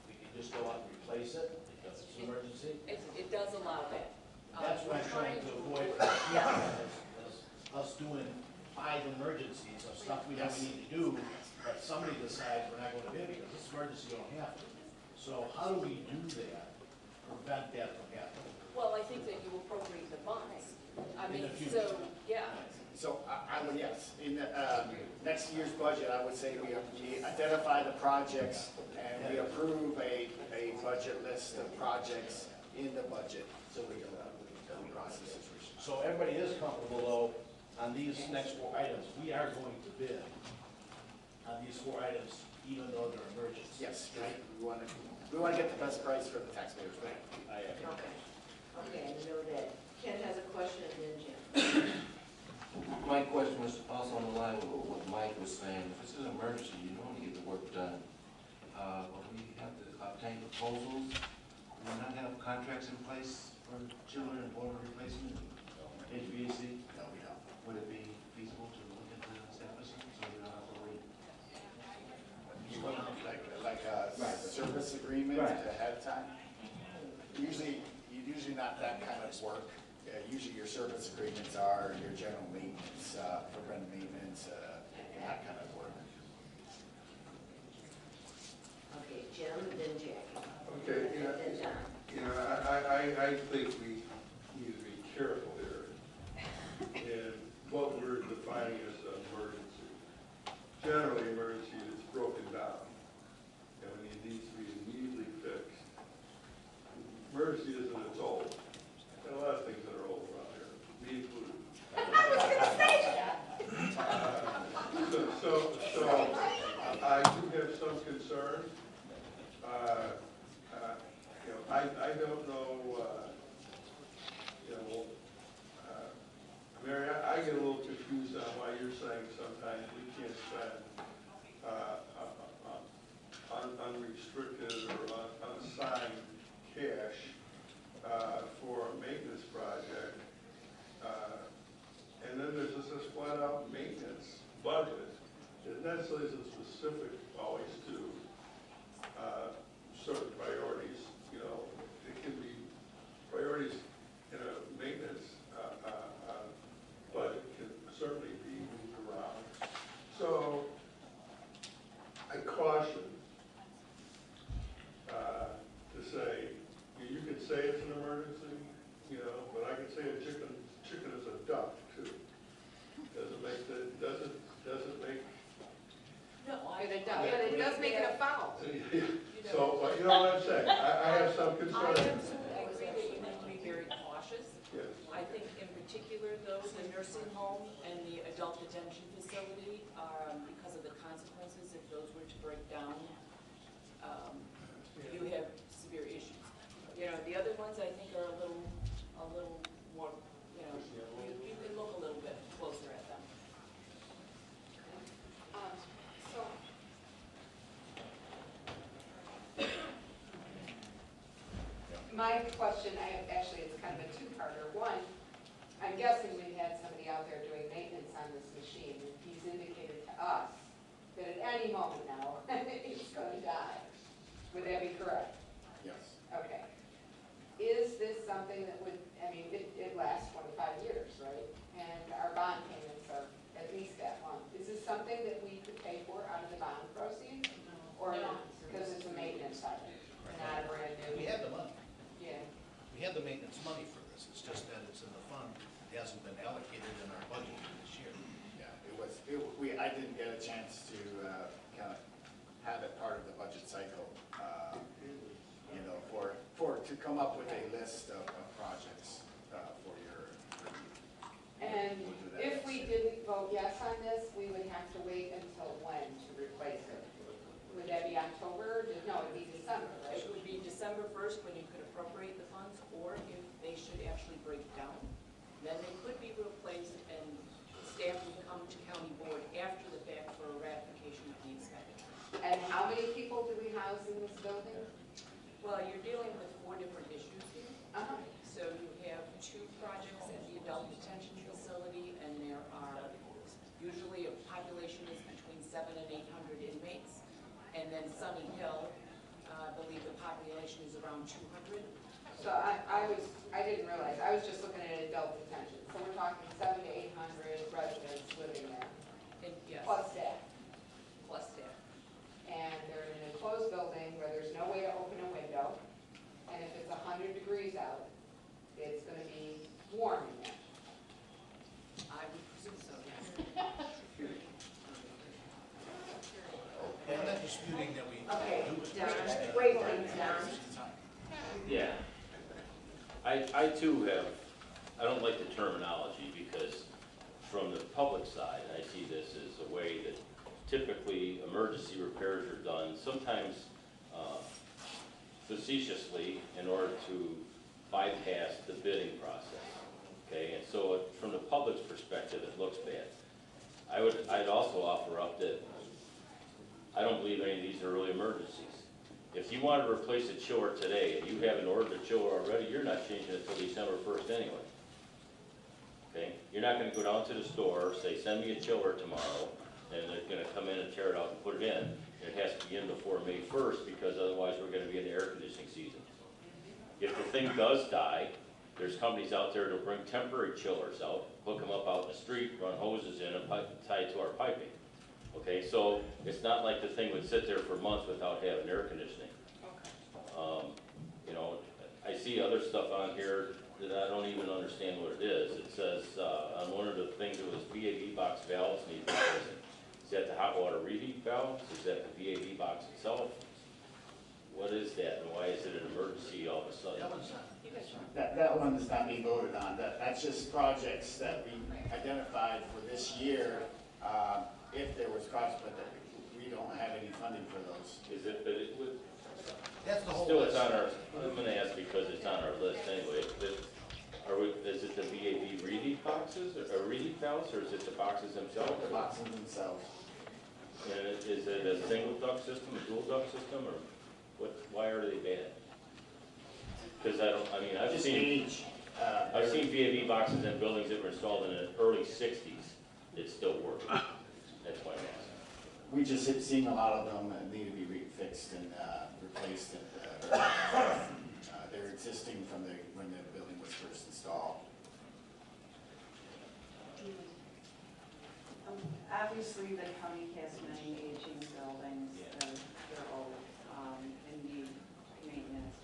Speaker 6: We can just go out and replace it because it's an emergency?
Speaker 13: It does allow that.
Speaker 6: That's what I'm trying to avoid, us doing 5 emergencies of stuff we don't need to do, but somebody decides we're not going to bid because this emergency you don't have to. So how do we do that, prevent that from happening?
Speaker 13: Well, I think that you appropriate the funds. I
Speaker 6: In
Speaker 13: mean,
Speaker 6: the future.
Speaker 13: so, yeah.
Speaker 14: So I would, yes, in the next year's budget, I would say we identify the projects and we approve a budget list of projects in the budget. So we process it.
Speaker 6: So everybody is comfortable though, on these next 4 items, we are going to bid on these 4 items, even though they're emergencies.
Speaker 14: Yes, right. We want to get the best price for the taxpayers, right?
Speaker 4: Okay, I know that. Ken has a question and then Jim.
Speaker 15: My question was also on the line with what Mike was saying. If it's an emergency, you normally get the work done. But we have to obtain proposals. Do we not have contracts in place for chiller and boiler replacement, HVAC?
Speaker 14: No, we don't.
Speaker 15: Would it be feasible to look into establishing so we don't have to wait?
Speaker 14: Like a service agreement ahead of time? Usually not that kind of work. Usually your service agreements are your general maintenance, preventive maintenance, that kind of work.
Speaker 4: Okay, Jim and then Jack.
Speaker 7: Okay,
Speaker 4: And then John.
Speaker 7: I think we need to be careful here in what we're defining as an emergency. Generally, emergency is broken down, and it needs to be immediately fixed. Emergency isn't its old. There are a lot of things that are old around here, me included. So I do have some concern. I don't know, Mary, I get a little confused on why you're saying sometimes we can't spend unrestricted or unassigned cash for a maintenance project. And then there's just this flat out maintenance budget. It necessarily isn't specific always to certain priorities. It can be priorities in a maintenance
Speaker 10: does make it a foul.
Speaker 7: So, you know what I'm saying? I have some
Speaker 13: I
Speaker 7: concerns.
Speaker 13: absolutely agree that you need to be very cautious.
Speaker 7: Yes.
Speaker 13: I think in particular, though, the nursing home and the adult detention facility, because of the consequences, if those were to break down, you have severe issues. You know, the other ones I think are a little more, you know, you can look a little bit closer at them.
Speaker 10: So, my question, it's kind of a two-parter. One, I'm guessing we had somebody out there doing maintenance on this machine, and he's indicated to us that at any moment now, it's going to die. Would that be correct?
Speaker 14: Yes.
Speaker 10: Okay. Is this something that would, I mean, it lasts 25 years, right? And our bond payments are at least that long. Is this something that we could pay for out of the bond proceeds? Or not? Because it's a maintenance item, not a brand new.
Speaker 6: We have the money.
Speaker 10: Yeah.
Speaker 6: We have the maintenance money for this. It's just that it's in the fund. It hasn't been allocated in our budget this year.
Speaker 14: Yeah, I didn't get a chance to kind of have it part of the budget cycle, you know, to come up with a list of projects for your review.
Speaker 10: And
Speaker 14: We'll do that
Speaker 10: if
Speaker 14: next
Speaker 10: we
Speaker 14: year.
Speaker 10: didn't vote yes on this, we would have to wait until when to replace it? Would that be October? No, it'd be December, right?
Speaker 13: It would be December 1st when you could appropriate the funds, or if they should actually break down, then they could be replaced and staff would come to county board after the fact for a ratification of the expenditure.
Speaker 10: And how many people do we house in this building?
Speaker 13: Well, you're dealing with 4 different issues here.
Speaker 10: Uh-huh.
Speaker 13: So you have 2 projects at the adult detention facility, and there are, usually a population is between 700 and 800 inmates. And then Sunny Hill, I believe the population is around 200.
Speaker 10: So I didn't realize, I was just looking at adult detention. So we're talking 700 to 800 residents living there,
Speaker 13: And yes,
Speaker 10: plus staff.
Speaker 13: plus staff.
Speaker 10: And they're in an enclosed building where there's no way to open a window. And if it's 100 degrees out, it's gonna be warm in there.
Speaker 13: I would presume so, yes.
Speaker 6: I'm not disputing that we
Speaker 10: Okay,
Speaker 6: do it.
Speaker 10: Don, wait, please, Don.
Speaker 16: Yeah. I too have, I don't like the terminology because from the public side, I see this as a way that typically emergency repairs are done, sometimes facetiously in order to bypass the bidding process. Okay, and so from the public's perspective, it looks bad. I'd also offer up that I don't believe any of these are really emergencies. If you wanted to replace a chiller today and you haven't ordered a chiller already, you're not changing it until December 1st anyway. Okay? You're not gonna go down to the store, say, send me a chiller tomorrow, and they're gonna come in and tear it out and put it in. It has to be in before May 1st, because otherwise we're gonna be in the air conditioning season. If the thing does die, there's companies out there that'll bring temporary chillers out, hook them up out in the street, run hoses in and tie it to our piping. Okay, so it's not like the thing would sit there for months without having air conditioning. You know, I see other stuff on here that I don't even understand what it is. It says, on one of the things, it was VAV box valves need replacing. Is that the hot water reheat valves? Is that the VAV box itself? What is that, and why is it an emergency all of a sudden?
Speaker 14: That one does not be voted on. That's just projects that we identified for this year, if there was cost, but we don't have any funding for those.
Speaker 16: Is it, but it would,
Speaker 6: That's the whole
Speaker 16: still
Speaker 6: list.
Speaker 16: it's on our, I'm gonna ask because it's on our list anyway. Is it the VAV reheat boxes, or reheat valves, or is it the boxes themselves?
Speaker 14: The boxes themselves.
Speaker 16: And is it a single duct system, a dual duct system, or what, why are they bad? Because I've
Speaker 14: Just
Speaker 16: seen
Speaker 14: age.
Speaker 16: VAV boxes in buildings that were installed in the early 60s that still work. That's why I'm asking.
Speaker 14: We just have seen a lot of them that need to be fixed and replaced. They're existing from when the building was first installed.
Speaker 17: Obviously, the county has many aging buildings, they're old, and need maintenance.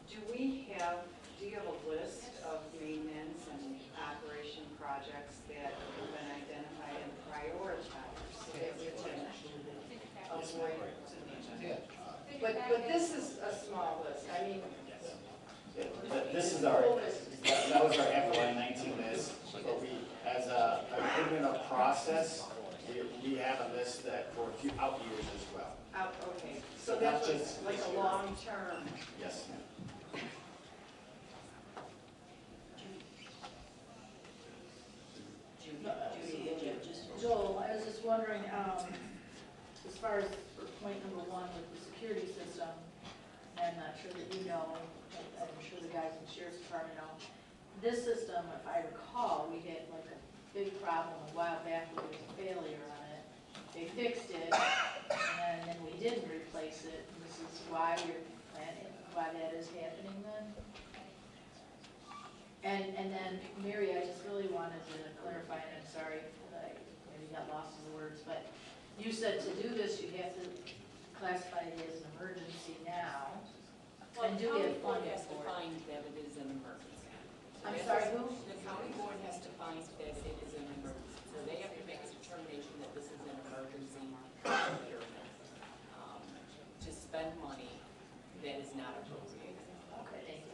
Speaker 17: Do you have a list of maintenance and operation projects that have been identified and prioritized so that we can avoid
Speaker 14: process, we have a list that for a few out years as well.
Speaker 17: Okay,
Speaker 14: So
Speaker 17: so that's
Speaker 14: not just
Speaker 17: like
Speaker 14: this
Speaker 17: a
Speaker 14: year.
Speaker 17: long-term.
Speaker 14: Yes.
Speaker 11: Joel, I was just wondering, as far as for point number one with the security system, I'm not sure that you know, but I'm sure the guys in the sheriff's department know. This system, if I recall, we had like a big problem a while back where there was a failure on it. They fixed it, and then we didn't replace it. And this is why you're planning, why that is happening then? And then, Mary, I just really wanted to clarify, and I'm sorry that I maybe got lost in the words, but you said to do this, you have to classify it as an emergency now.
Speaker 13: Well,
Speaker 11: And
Speaker 13: the
Speaker 11: do we
Speaker 13: county
Speaker 11: have
Speaker 13: board
Speaker 11: funding
Speaker 13: has to
Speaker 11: for it?
Speaker 13: find that it is an emergency.
Speaker 11: I'm sorry, who?
Speaker 13: The county board has to find that it is an emergency. So they have to make a determination that this is an emergency to spend money that is not appropriated.
Speaker 11: Okay, thank you.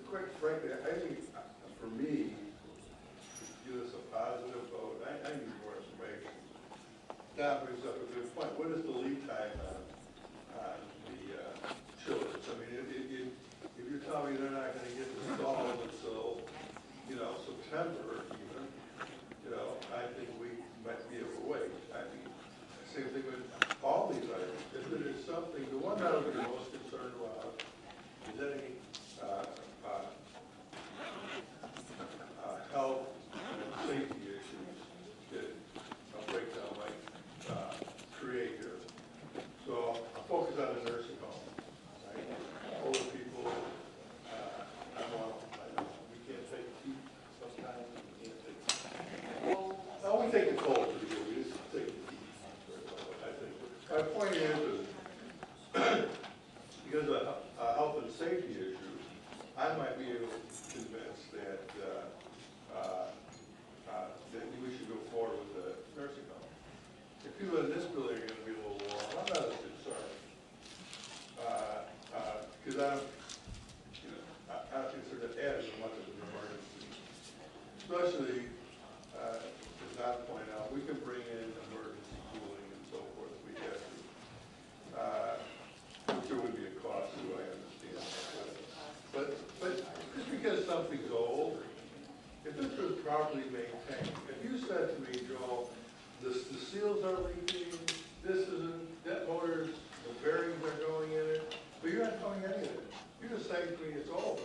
Speaker 7: Quite frankly, I think, for me, to give us a positive vote, I need more information. Don brings up a good point. What is the lead time on the chillers? I mean, if you're telling me they're not gonna get installed until, September even, I think we might be able to wait. I mean, same thing with all these items. If there is something, the one that I would be most concerned about is any health and safety issues that a breakdown might create here. So I'll focus on the nursing home, right? Older people, I know we can't take heat sometimes, we can't take. No, we take the cold pretty good, we just take the heat. I think. My point is because of health and safety issues, I might be able to convince that that we should go forward with the nursing home. If people in this building are going to be a little warm, I'm not as concerned. Because I don't consider that as much of an emergency. Especially, as Don pointed out, we can bring in emergency cooling and so forth if we have to. There would be a cost too, I understand. But just because something's old, if this was properly maintained, if you said to me, Joel, the seals are leaking, this isn't, that motor's, the bearings are going in it, but you're not telling any of it. You're just saying to me it's old.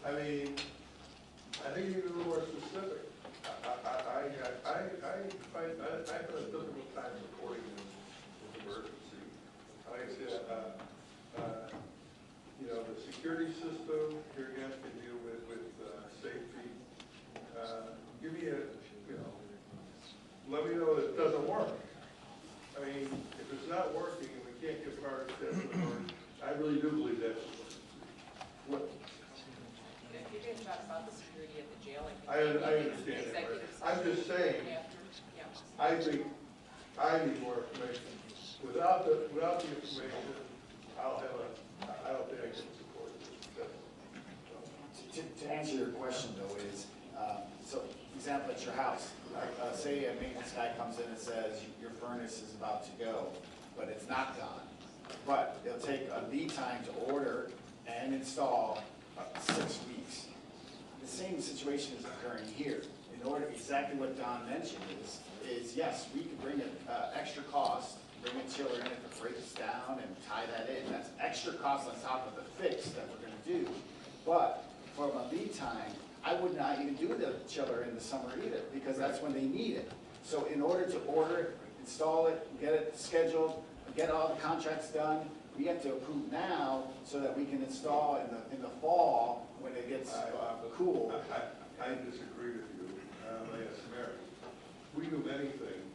Speaker 7: I mean, I think you need a little more specific. I find a difficult time supporting this emergency. Like I said, the security system, here again, can deal with safety. Give me let me know that it doesn't work. I mean, if it's not working and we can't get parts, that's an emergency. I really do believe that's an emergency. What?
Speaker 13: If you're going to talk about the security at the jail,
Speaker 7: I understand that, right? I'm just saying, I think I need more information. Without the information, I don't think I can support this.
Speaker 14: To answer your question though is, so example at your house, say a maintenance guy comes in and says your furnace is about to go, but it's not done. But it'll take a lead time to order and install 6 weeks. The same situation is occurring here. In order, exactly what Don mentioned is yes, we could bring an extra cost, bring a chiller in it to break this down and tie that in. That's extra cost on top of the fix that we're gonna do. But from a lead time, I would not even do the chiller in the summer either, because that's when they need it. So in order to order it, install it, get it scheduled, get all the contracts done, we have to approve now so that we can install in the fall when it gets cool.
Speaker 7: I disagree with you. As Mary, we do many things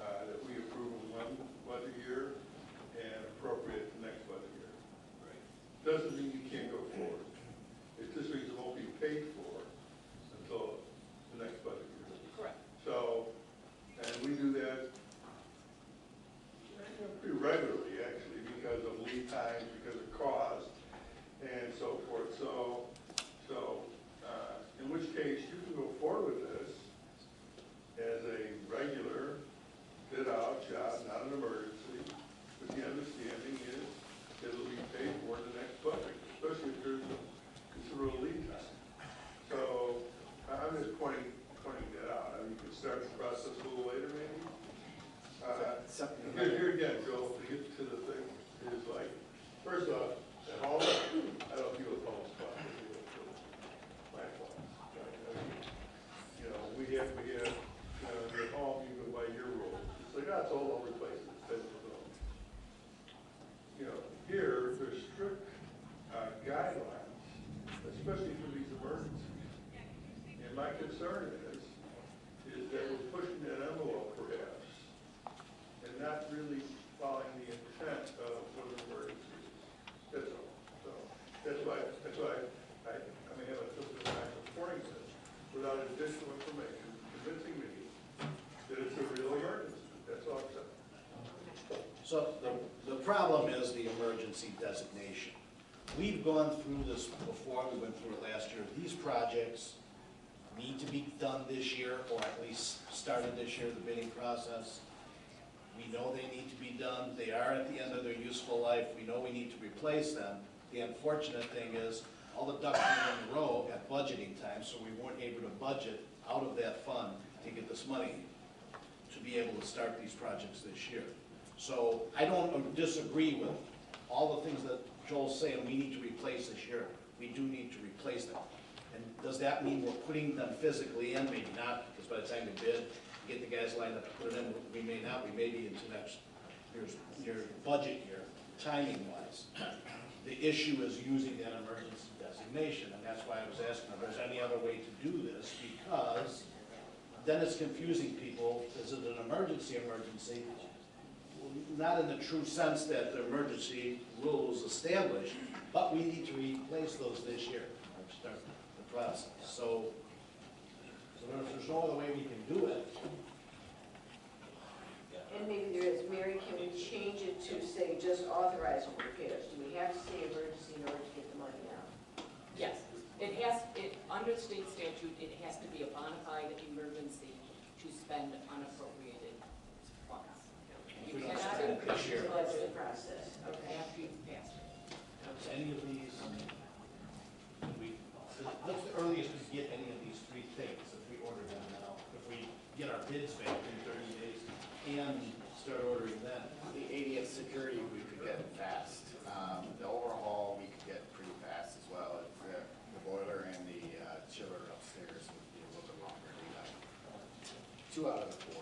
Speaker 7: that we approve in one budget year and appropriate the next budget year. Doesn't mean you can't go forward. It just means it won't be paid for until the next budget year.
Speaker 13: Correct.
Speaker 7: So, and we do that pretty regularly, actually, because of lead times, because of cost, and so forth. So in which case, you can go forward with this as a regular bid-out job, not an emergency, but the understanding is it'll be paid for in the next budget, especially if there's a considerable lead time. So I'm just pointing that out. I mean, you could start the process a little later, maybe. Here again, Joe, to get to the thing, is like, first off, at home, I don't deal with home stuff, I deal with landlords. Right? I mean, you know, we have, your home, you go by your rules. It's like, it's all over the place, it's type of zone. You know, here, there's strict guidelines, especially for these emergencies. And my concern is that we're pushing that envelope perhaps, and not really following the intent of what an emergency is. That's all. So that's why I may have a difficult time supporting this without additional information convincing me that it's a real emergency. That's all I'm saying.
Speaker 6: So the problem is the emergency designation. We've gone through this before, we went through it last year. These projects need to be done this year, or at least started this year, the bidding process. We know they need to be done. They are at the end of their useful life. We know we need to replace them. The unfortunate thing is, all the ducks are in a row at budgeting time, so we weren't able to budget out of that fund to get this money to be able to start these projects this year. So I don't disagree with all the things that Joel's saying we need to replace this year. We do need to replace them. And does that mean we're putting them physically in? Maybe not, because by the time we bid, get the guys lined up to put it in, we may not. We may be into next year's budget year, timing-wise. The issue is using that emergency designation, and that's why I was asking if there's any other way to do this, because then it's confusing people. Is it an emergency? Not in the true sense that the emergency rules established, but we need to replace those this year, or start the process. So if there's no other way we can do it.
Speaker 4: And maybe there is, Mary, can we change it to say just authorizing repairs? Do we have to say emergency in order to get the money out?
Speaker 13: Yes, under state statute, it has to be a bona fide emergency to spend unappropriated funds.
Speaker 6: If we don't spend it this year.
Speaker 4: That's the process, okay.
Speaker 13: After you've passed it.
Speaker 6: Any of these, what's the earliest we get any of these three things if we order them now? If we get our bids back in 30 days and start ordering then?
Speaker 14: The 80th security we could get fast. The overhaul we could get pretty fast as well. The boiler and the chiller upstairs would be a little bit longer. We got 2 out of the 4.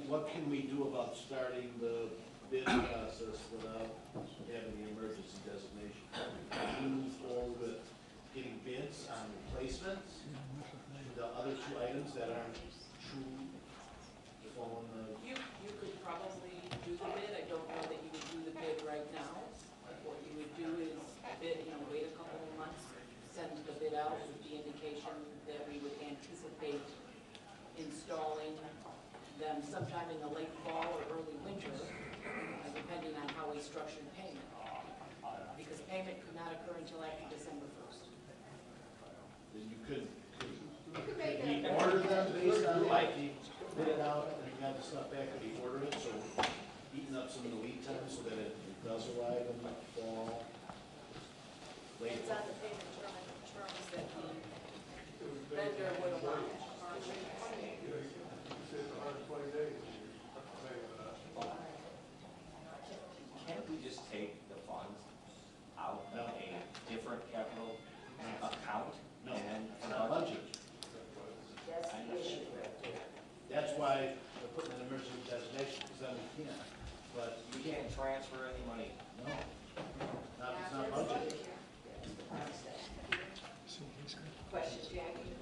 Speaker 6: What can we do about starting the bid process without having the emergency designation? Can we move forward with getting bids on replacements? The other 2 items that aren't true falling
Speaker 13: You could probably do the bid. I don't know that you would do the bid right now. What you would do is bid, wait a couple of months, send the bid out with the indication that we would anticipate installing them sometime in the late fall or early winter, depending on how we structured payment. Because payment could not occur until after December 1st.
Speaker 6: then you could we order them based on like the bid it out and you got the stuff back and we order it, so eating up some of the lead time so that it does arrive in the fall. Late
Speaker 13: It's on the payment terms that the vendor would allow.
Speaker 2: Can't we just take the funds out of a different capital account?
Speaker 6: No,
Speaker 2: and
Speaker 6: it's not budget.
Speaker 4: That's the issue.
Speaker 6: That's why we're putting an emergency designation, because then we can't. But
Speaker 2: We can't transfer any money.
Speaker 6: no, it's not budget.
Speaker 4: Question, Jackie?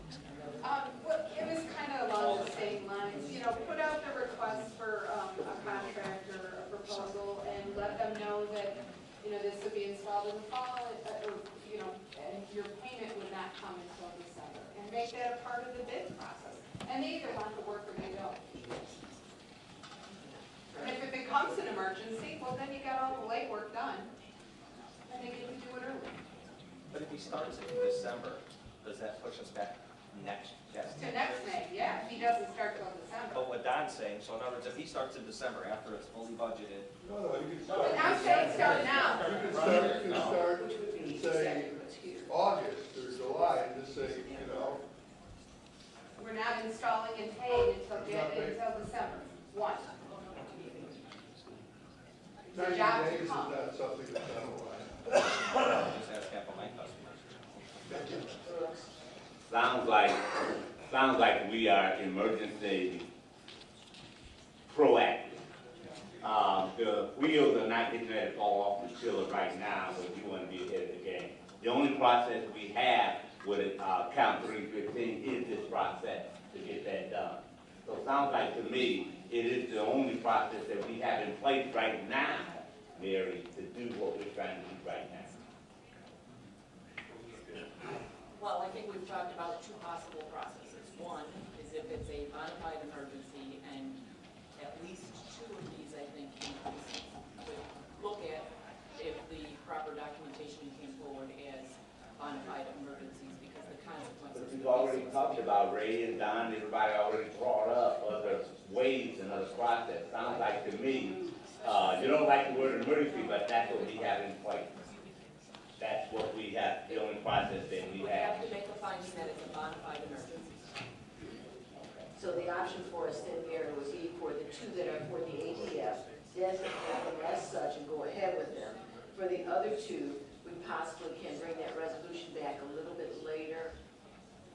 Speaker 10: Well, it was kind of along the same lines, put out the request for a contract or a proposal and let them know that, this would be installed in the fall, and your payment would not come until December. And make that a part of the bid process. And they either want the work or they don't. And if it becomes an emergency, well, then you got all the legwork done. And they get to do it early.
Speaker 2: But if he starts it in December, does that push us back next? Yes.
Speaker 10: To next May, yeah, he doesn't start till December.
Speaker 2: But what Don's saying, so in other words, if he starts in December after it's fully budgeted,
Speaker 7: No, you can start.
Speaker 10: But I'm saying start now.
Speaker 7: You can start and say August or July and just say, you know,
Speaker 10: We're not installing and paying until December, one. The
Speaker 7: 90
Speaker 10: job
Speaker 7: days
Speaker 10: to
Speaker 7: is
Speaker 10: come.
Speaker 7: not something that's done a lot.
Speaker 2: just ask half of my customers.
Speaker 18: Sounds like we are emergency proactive. The wheels are not getting ready to fall off the tiller right now, but you want to be ahead of the game. The only process we have with Count 315 is this process to get that done. So it sounds like to me, it is the only process that we have in place right now, Mary, to do what we're trying to do right now.
Speaker 13: Well, I think we've talked about two possible processes. One is if it's a bona fide emergency, and at least two of these, I think, would look at if the proper documentation came forward as bona fide emergencies, because the consequences.
Speaker 18: But we've already talked about Ray and Don, everybody already brought up other ways and other process. Sounds like to me, you don't like the word emergency, but that's what we have in place. That's what we have, the only process that we
Speaker 13: We
Speaker 18: have.
Speaker 13: have to make a finding that it's a bona fide emergency.
Speaker 4: So the option for us then, Mayor, would be for the two that are for the ADF, designate them as such and go ahead with them. For the other two, we possibly can bring that resolution back a little bit later,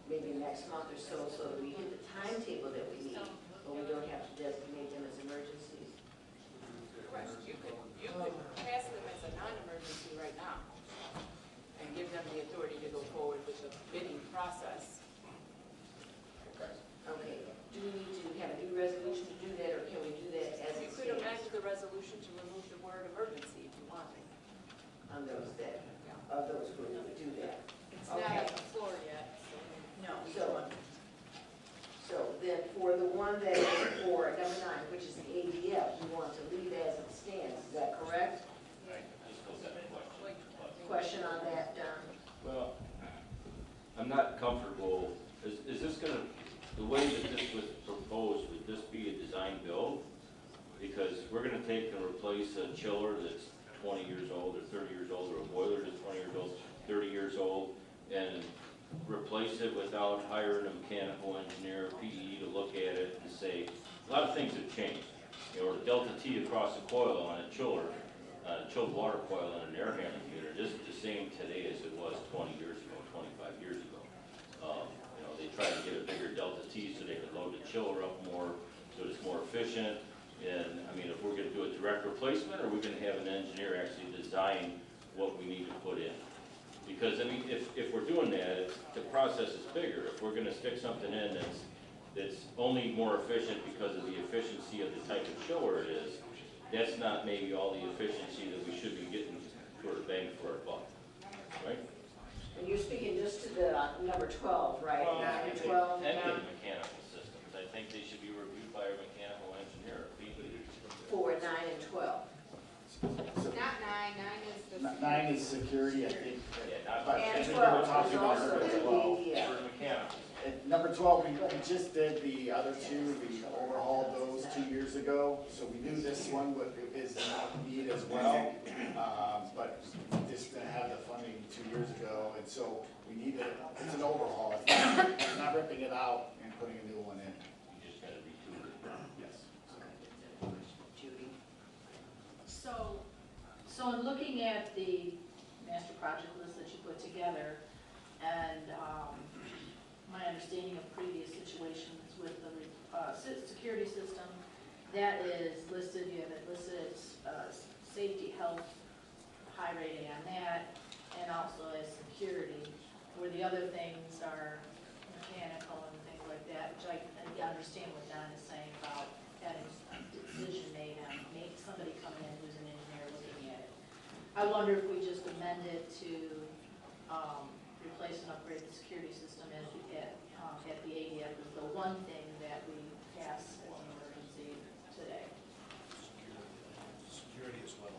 Speaker 4: maybe next month or so, so that we hit the timetable that we need, but we don't have to designate them as emergencies.
Speaker 13: Correct. You could pass them as a non-emergency right now and give them the authority to go forward with the bidding process.
Speaker 4: Okay, do we need to have a new resolution to do that, or can we do that as
Speaker 13: You
Speaker 4: it
Speaker 13: could amend
Speaker 4: stands
Speaker 13: the resolution to remove the word emergency if you wanted.
Speaker 4: on those that, of those who would do that?
Speaker 13: It's not on the floor yet, so.
Speaker 4: No, so then for the one that is for number 9, which is the ADF, you want to leave as it stands, is that correct? Question on that, Don?
Speaker 16: Well, I'm not comfortable, is this gonna, the way that this was proposed, would this be a design build? Because we're gonna take and replace a chiller that's 20 years old, or 30 years old, or a boiler that's 20 years old, 30 years old, and replace it without hiring a mechanical engineer, PE, to look at it and say, a lot of things have changed. You know, the delta T across the coil on a chiller, chilled water coil in an air handling unit isn't the same today as it was 20 years ago, 25 years ago. You know, they tried to get a bigger delta T so they could load the chiller up more, so it's more efficient. And, I mean, if we're gonna do a direct replacement, or we're gonna have an engineer actually design what we need to put in. Because, I mean, if we're doing that, the process is bigger. If we're gonna stick something in that's only more efficient because of the efficiency of the type of chiller it is, that's not maybe all the efficiency that we should be getting for a bang for our buck, right?
Speaker 4: And you're speaking just to the number 12, right? 9 and 12?
Speaker 16: Any of the mechanical systems, I think they should be reviewed by a mechanical engineer.
Speaker 4: For 9 and 12.
Speaker 10: Not 9 is the.
Speaker 14: 9 is security, I think. But I
Speaker 4: And
Speaker 14: think
Speaker 4: 12
Speaker 14: we're talking
Speaker 4: is
Speaker 14: about
Speaker 4: also
Speaker 14: number
Speaker 4: the
Speaker 14: 12.
Speaker 4: ADF.
Speaker 16: For mechanical.
Speaker 14: Number 12, we just did the other two, we overhauled those 2 years ago, so we knew this one is not needed as well, but we just didn't have the funding 2 years ago, and so we need it, it's an overhaul, it's not ripping it out and putting a new one in.
Speaker 16: You just gotta retool it.
Speaker 14: Yes.
Speaker 4: Judy?
Speaker 11: So in looking at the master project list that you put together, and my understanding of previous situations with the security system, that is listed, you have it listed as safety, health, high rating on that, and also as security, where the other things are mechanical and things like that, which I understand what Don is saying about having a decision made on somebody coming in who's an engineer looking at it. I wonder if we just amend it to replace and upgrade the security system at the ADF is the one thing that we pass as an emergency today.
Speaker 6: Security as well.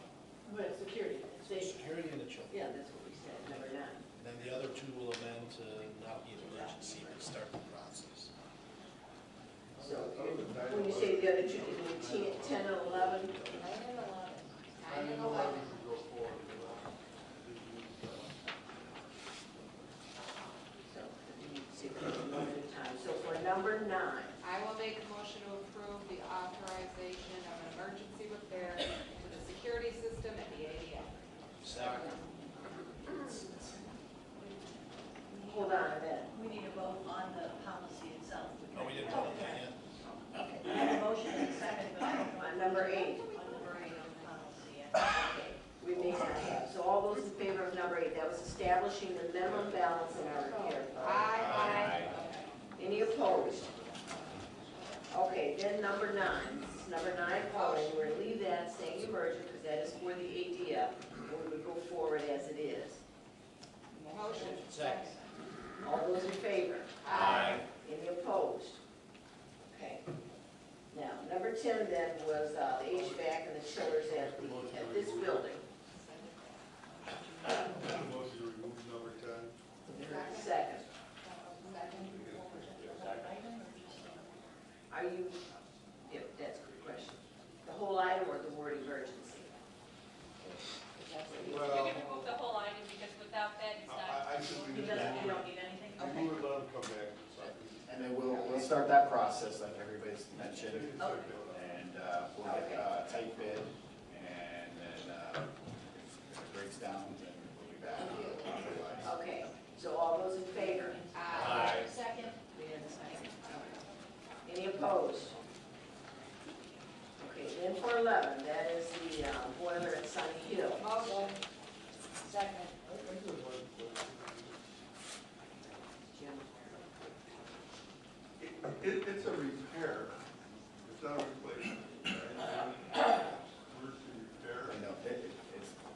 Speaker 11: But security, it's safety.
Speaker 6: Security and the children.
Speaker 4: Yeah, that's what we said, number 9.
Speaker 6: Then the other two will amend to not
Speaker 4: the other two, can do 10 and 11?
Speaker 10: 9 and 11.
Speaker 4: So, we need to take them one at a time. So for number 9,
Speaker 10: I will make a motion to approve the authorization of an emergency repair to the security system at the ADF.
Speaker 4: hold on a minute.
Speaker 11: We need a vote on the policy itself.
Speaker 14: Oh, we didn't vote on that yet.
Speaker 11: Okay, we have a motion and a second, but I don't know.
Speaker 4: On number 8.
Speaker 11: On number 8 on the policy, yeah.
Speaker 4: Okay, we may not have. So all those in favor of number 8, that was establishing the minimum balance in our repair fund.
Speaker 10: Aye.
Speaker 4: Any opposed? Okay, then number 9. This is number 9 calling. We're going to leave that saying emergent because that is for the ADF. And we would go forward as it is.
Speaker 10: Motion.
Speaker 14: Second.
Speaker 4: All those in favor?
Speaker 10: Aye.
Speaker 4: Any opposed? Okay. Now, number 10 then was the HVAC and the chillers at this building.
Speaker 7: Motion to remove number 10.
Speaker 4: Second. Are you, yeah, that's a good question. The whole item or the word emergency?
Speaker 7: Well,
Speaker 9: You can remove the whole item because without that, it's not.
Speaker 7: I think we
Speaker 11: He
Speaker 7: need
Speaker 11: doesn't, you
Speaker 7: to
Speaker 11: don't need anything?
Speaker 7: remove it, let them come back with something.
Speaker 14: And then we'll start that process like everybody's mentioned.
Speaker 11: Okay.
Speaker 14: And we'll get a tight bid, and then if it breaks down, then we'll be back.
Speaker 4: Okay, so all those in favor?
Speaker 10: Aye.
Speaker 11: Second?
Speaker 4: We have a second. Any opposed? Okay, then for 11, that is the boiler at Sunny Hill.
Speaker 10: Motion.
Speaker 11: Second.
Speaker 4: Jim?
Speaker 7: It's a repair, it's not a replacement. Right? Emergency repair.
Speaker 14: I know,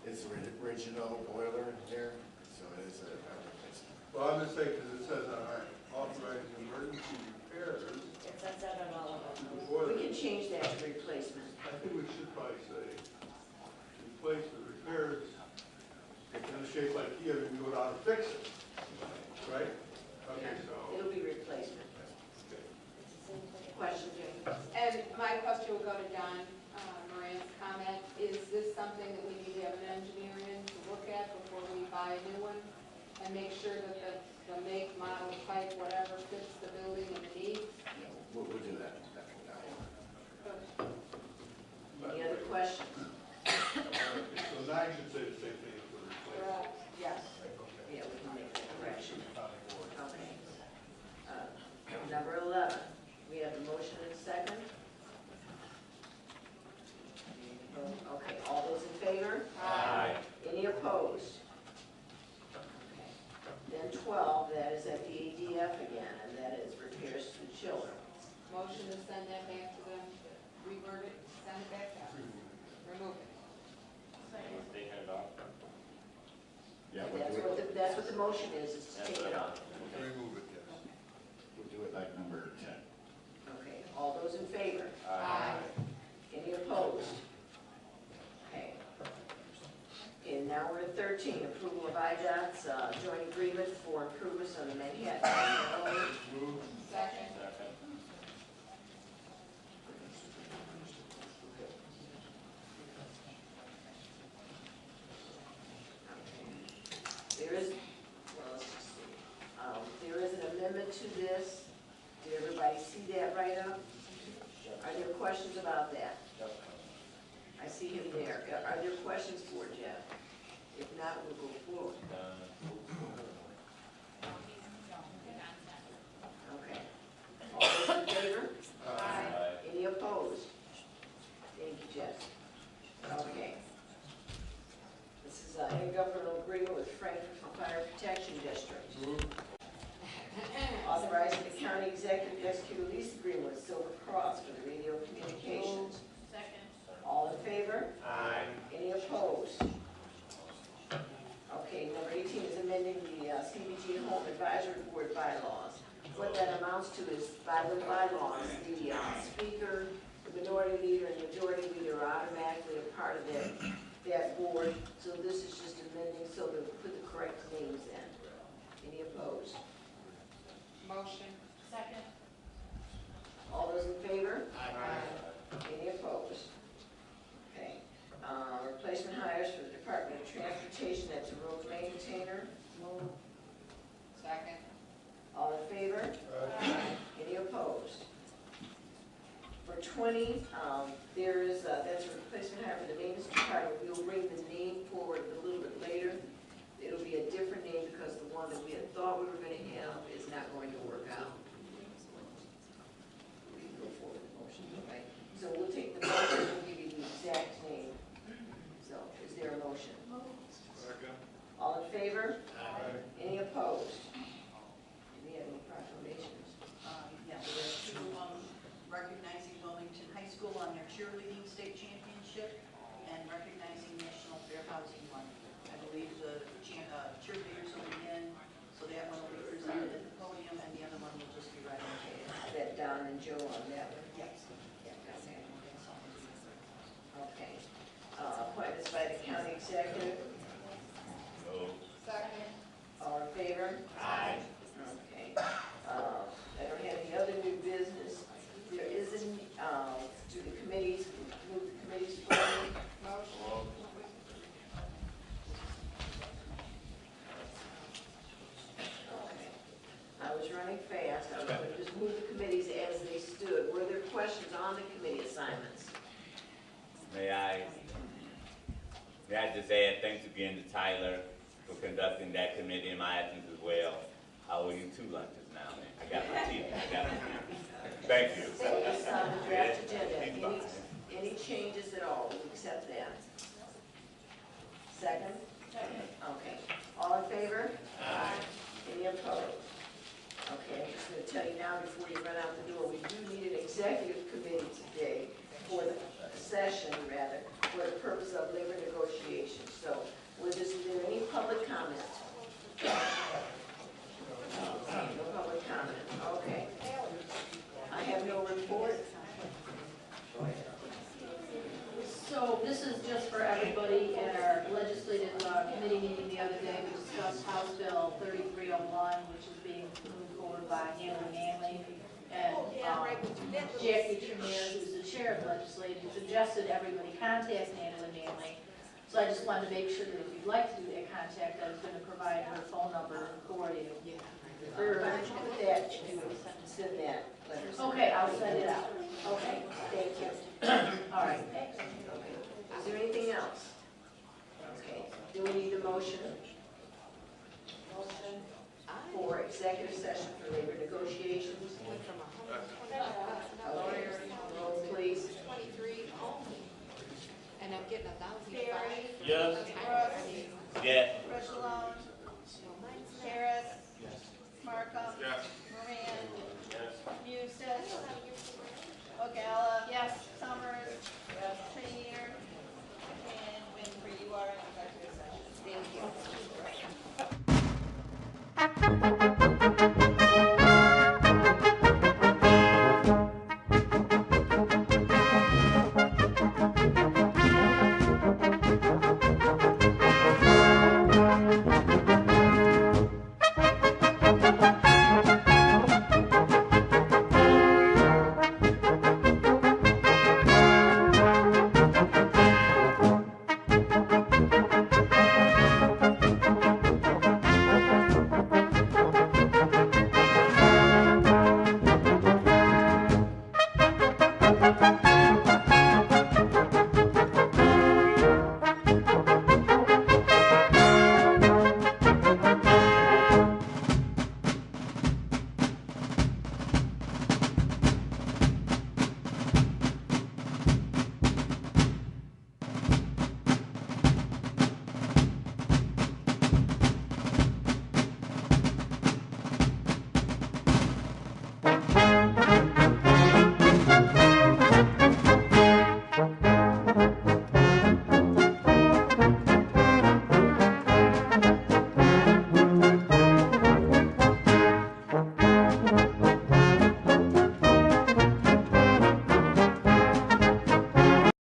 Speaker 14: it's the original boiler there, so it is a replacement.
Speaker 7: Well, I'm just saying, because it says on authorizing emergency repairs,
Speaker 11: It says that on all of them.
Speaker 7: the boiler.
Speaker 4: We can change that to replacement.
Speaker 7: I think we should probably say, replace the repairs in a shape like here, and go down and fix it, right? Okay, so.
Speaker 4: It'll be replacement. Question, Jim?
Speaker 10: And my question will go to Don Moran's comment. Is this something that we need to have an engineer in to look at before we buy a new one? And make sure that the make, model, type, whatever fits the building and the needs?
Speaker 14: Yeah, we'll do that.
Speaker 4: Any other questions?
Speaker 7: So 9 should say the same thing as the replacement.
Speaker 4: Yes.
Speaker 7: Okay.
Speaker 4: Yeah, we can make that correction. Okay. Number 11, we have a motion and a second. Okay, all those in favor?
Speaker 10: Aye.
Speaker 4: Any opposed? Okay. Then 12, that is at the ADF again, and that is repairs to the children.
Speaker 10: Motion to send that back to them, reword it, send it back out. Remove it.
Speaker 16: Taking it off.
Speaker 14: Yeah,
Speaker 4: And
Speaker 14: we'll
Speaker 4: that's
Speaker 14: do
Speaker 4: what
Speaker 14: it,
Speaker 4: the, that's what the motion is to take it off.
Speaker 7: Remove it, yes.
Speaker 14: we'll do it like number 10.
Speaker 4: Okay, all those in favor?
Speaker 10: Aye.
Speaker 4: Any opposed? Okay. And now we're at 13, approval of IDOT's joint agreement for improvements on the Manhattan Railroad.
Speaker 10: Second.
Speaker 4: There is, well, let's just see. There is an amendment to this. Did everybody see that write-up? Are there questions about that? I see him there. Are there questions for Jeff? If not, we'll go forward. Okay. All those in favor?
Speaker 10: Aye.
Speaker 4: Any opposed? Thank you, Jeff. Okay. This is an intergovernmental agreement with Frankfurt Fire Protection District. Authorizing the county executive to execute a lease agreement with Silver Cross for the radio communications.
Speaker 11: Second.
Speaker 4: All in favor?
Speaker 18: Aye.
Speaker 4: Any opposed? Okay, number 18 is amending the CBG Home Advisory Board bylaws. What that amounts to is, by the bylaws, the speaker, the minority leader, and majority leader are automatically a part of that board. So this is just amending so to put the correct names in. Any opposed?
Speaker 10: Motion.
Speaker 11: Second.
Speaker 4: All those in favor?
Speaker 10: Aye.
Speaker 4: transportation, that's a road maintainer.
Speaker 10: Second.
Speaker 4: All in favor? Any opposed? For 20, there is, that's a replacement hire for the maintenance department. We'll bring the name forward a little bit later. It'll be a different name because the one that we had thought we were going to have is not going to work out. We can go forward with the motion, right? So we'll take the motion and give you the exact name. So is there a motion? All in favor? Any opposed? Do we have any proclamations?
Speaker 11: Yeah, there are two recognizing Wilmington High School on their cheerleading state championship and recognizing National Fair Housing Month. I believe the cheerleaders will be in, so that one will be presented at the podium, and the other one will just be right on the
Speaker 4: Is that Don and Joe on that one?
Speaker 11: Yes.
Speaker 4: Yeah, okay. Okay. Appointments by the county executive.
Speaker 10: Second.
Speaker 4: All in favor? Aye. Okay. I don't have any other new business. There isn't, do the committees, move the committees forward?
Speaker 10: Motion.
Speaker 4: Okay. I was running fast. I was going to just move the committees as they stood. Were there questions on the committee assignments?
Speaker 18: May I just add thanks again to Tyler for conducting that committee in my absence as well. I owe you 2 lunches now, man. I got my teeth. Thank you.
Speaker 4: It's on the draft agenda. Any changes at all? We accept that. Second? Second. Okay. All in favor? Aye. Any opposed? Okay, I'm just going to tell you now before you run out the door, we do need an executive committee today for the session, rather, for the purpose of labor negotiations. So, is there any public comment? No public comment. Okay. I have no report. Go ahead.
Speaker 11: So this is just for everybody at our legislative committee meeting the other day. We discussed House Bill 3301, which is being moved forward by Natalie Manley. And Jackie Tremere, who's the chair of the legislature, suggested everybody contact Natalie Manley. So I just wanted to make sure that if you'd like to do that contact, I was going to provide her phone number for you.
Speaker 4: Or that you would send that letter.
Speaker 11: Okay, I'll send it out.
Speaker 4: Okay, thank you.
Speaker 11: All right.
Speaker 4: Okay. Is there anything else? Okay. Do we need a motion? Motion for executive session for labor negotiations?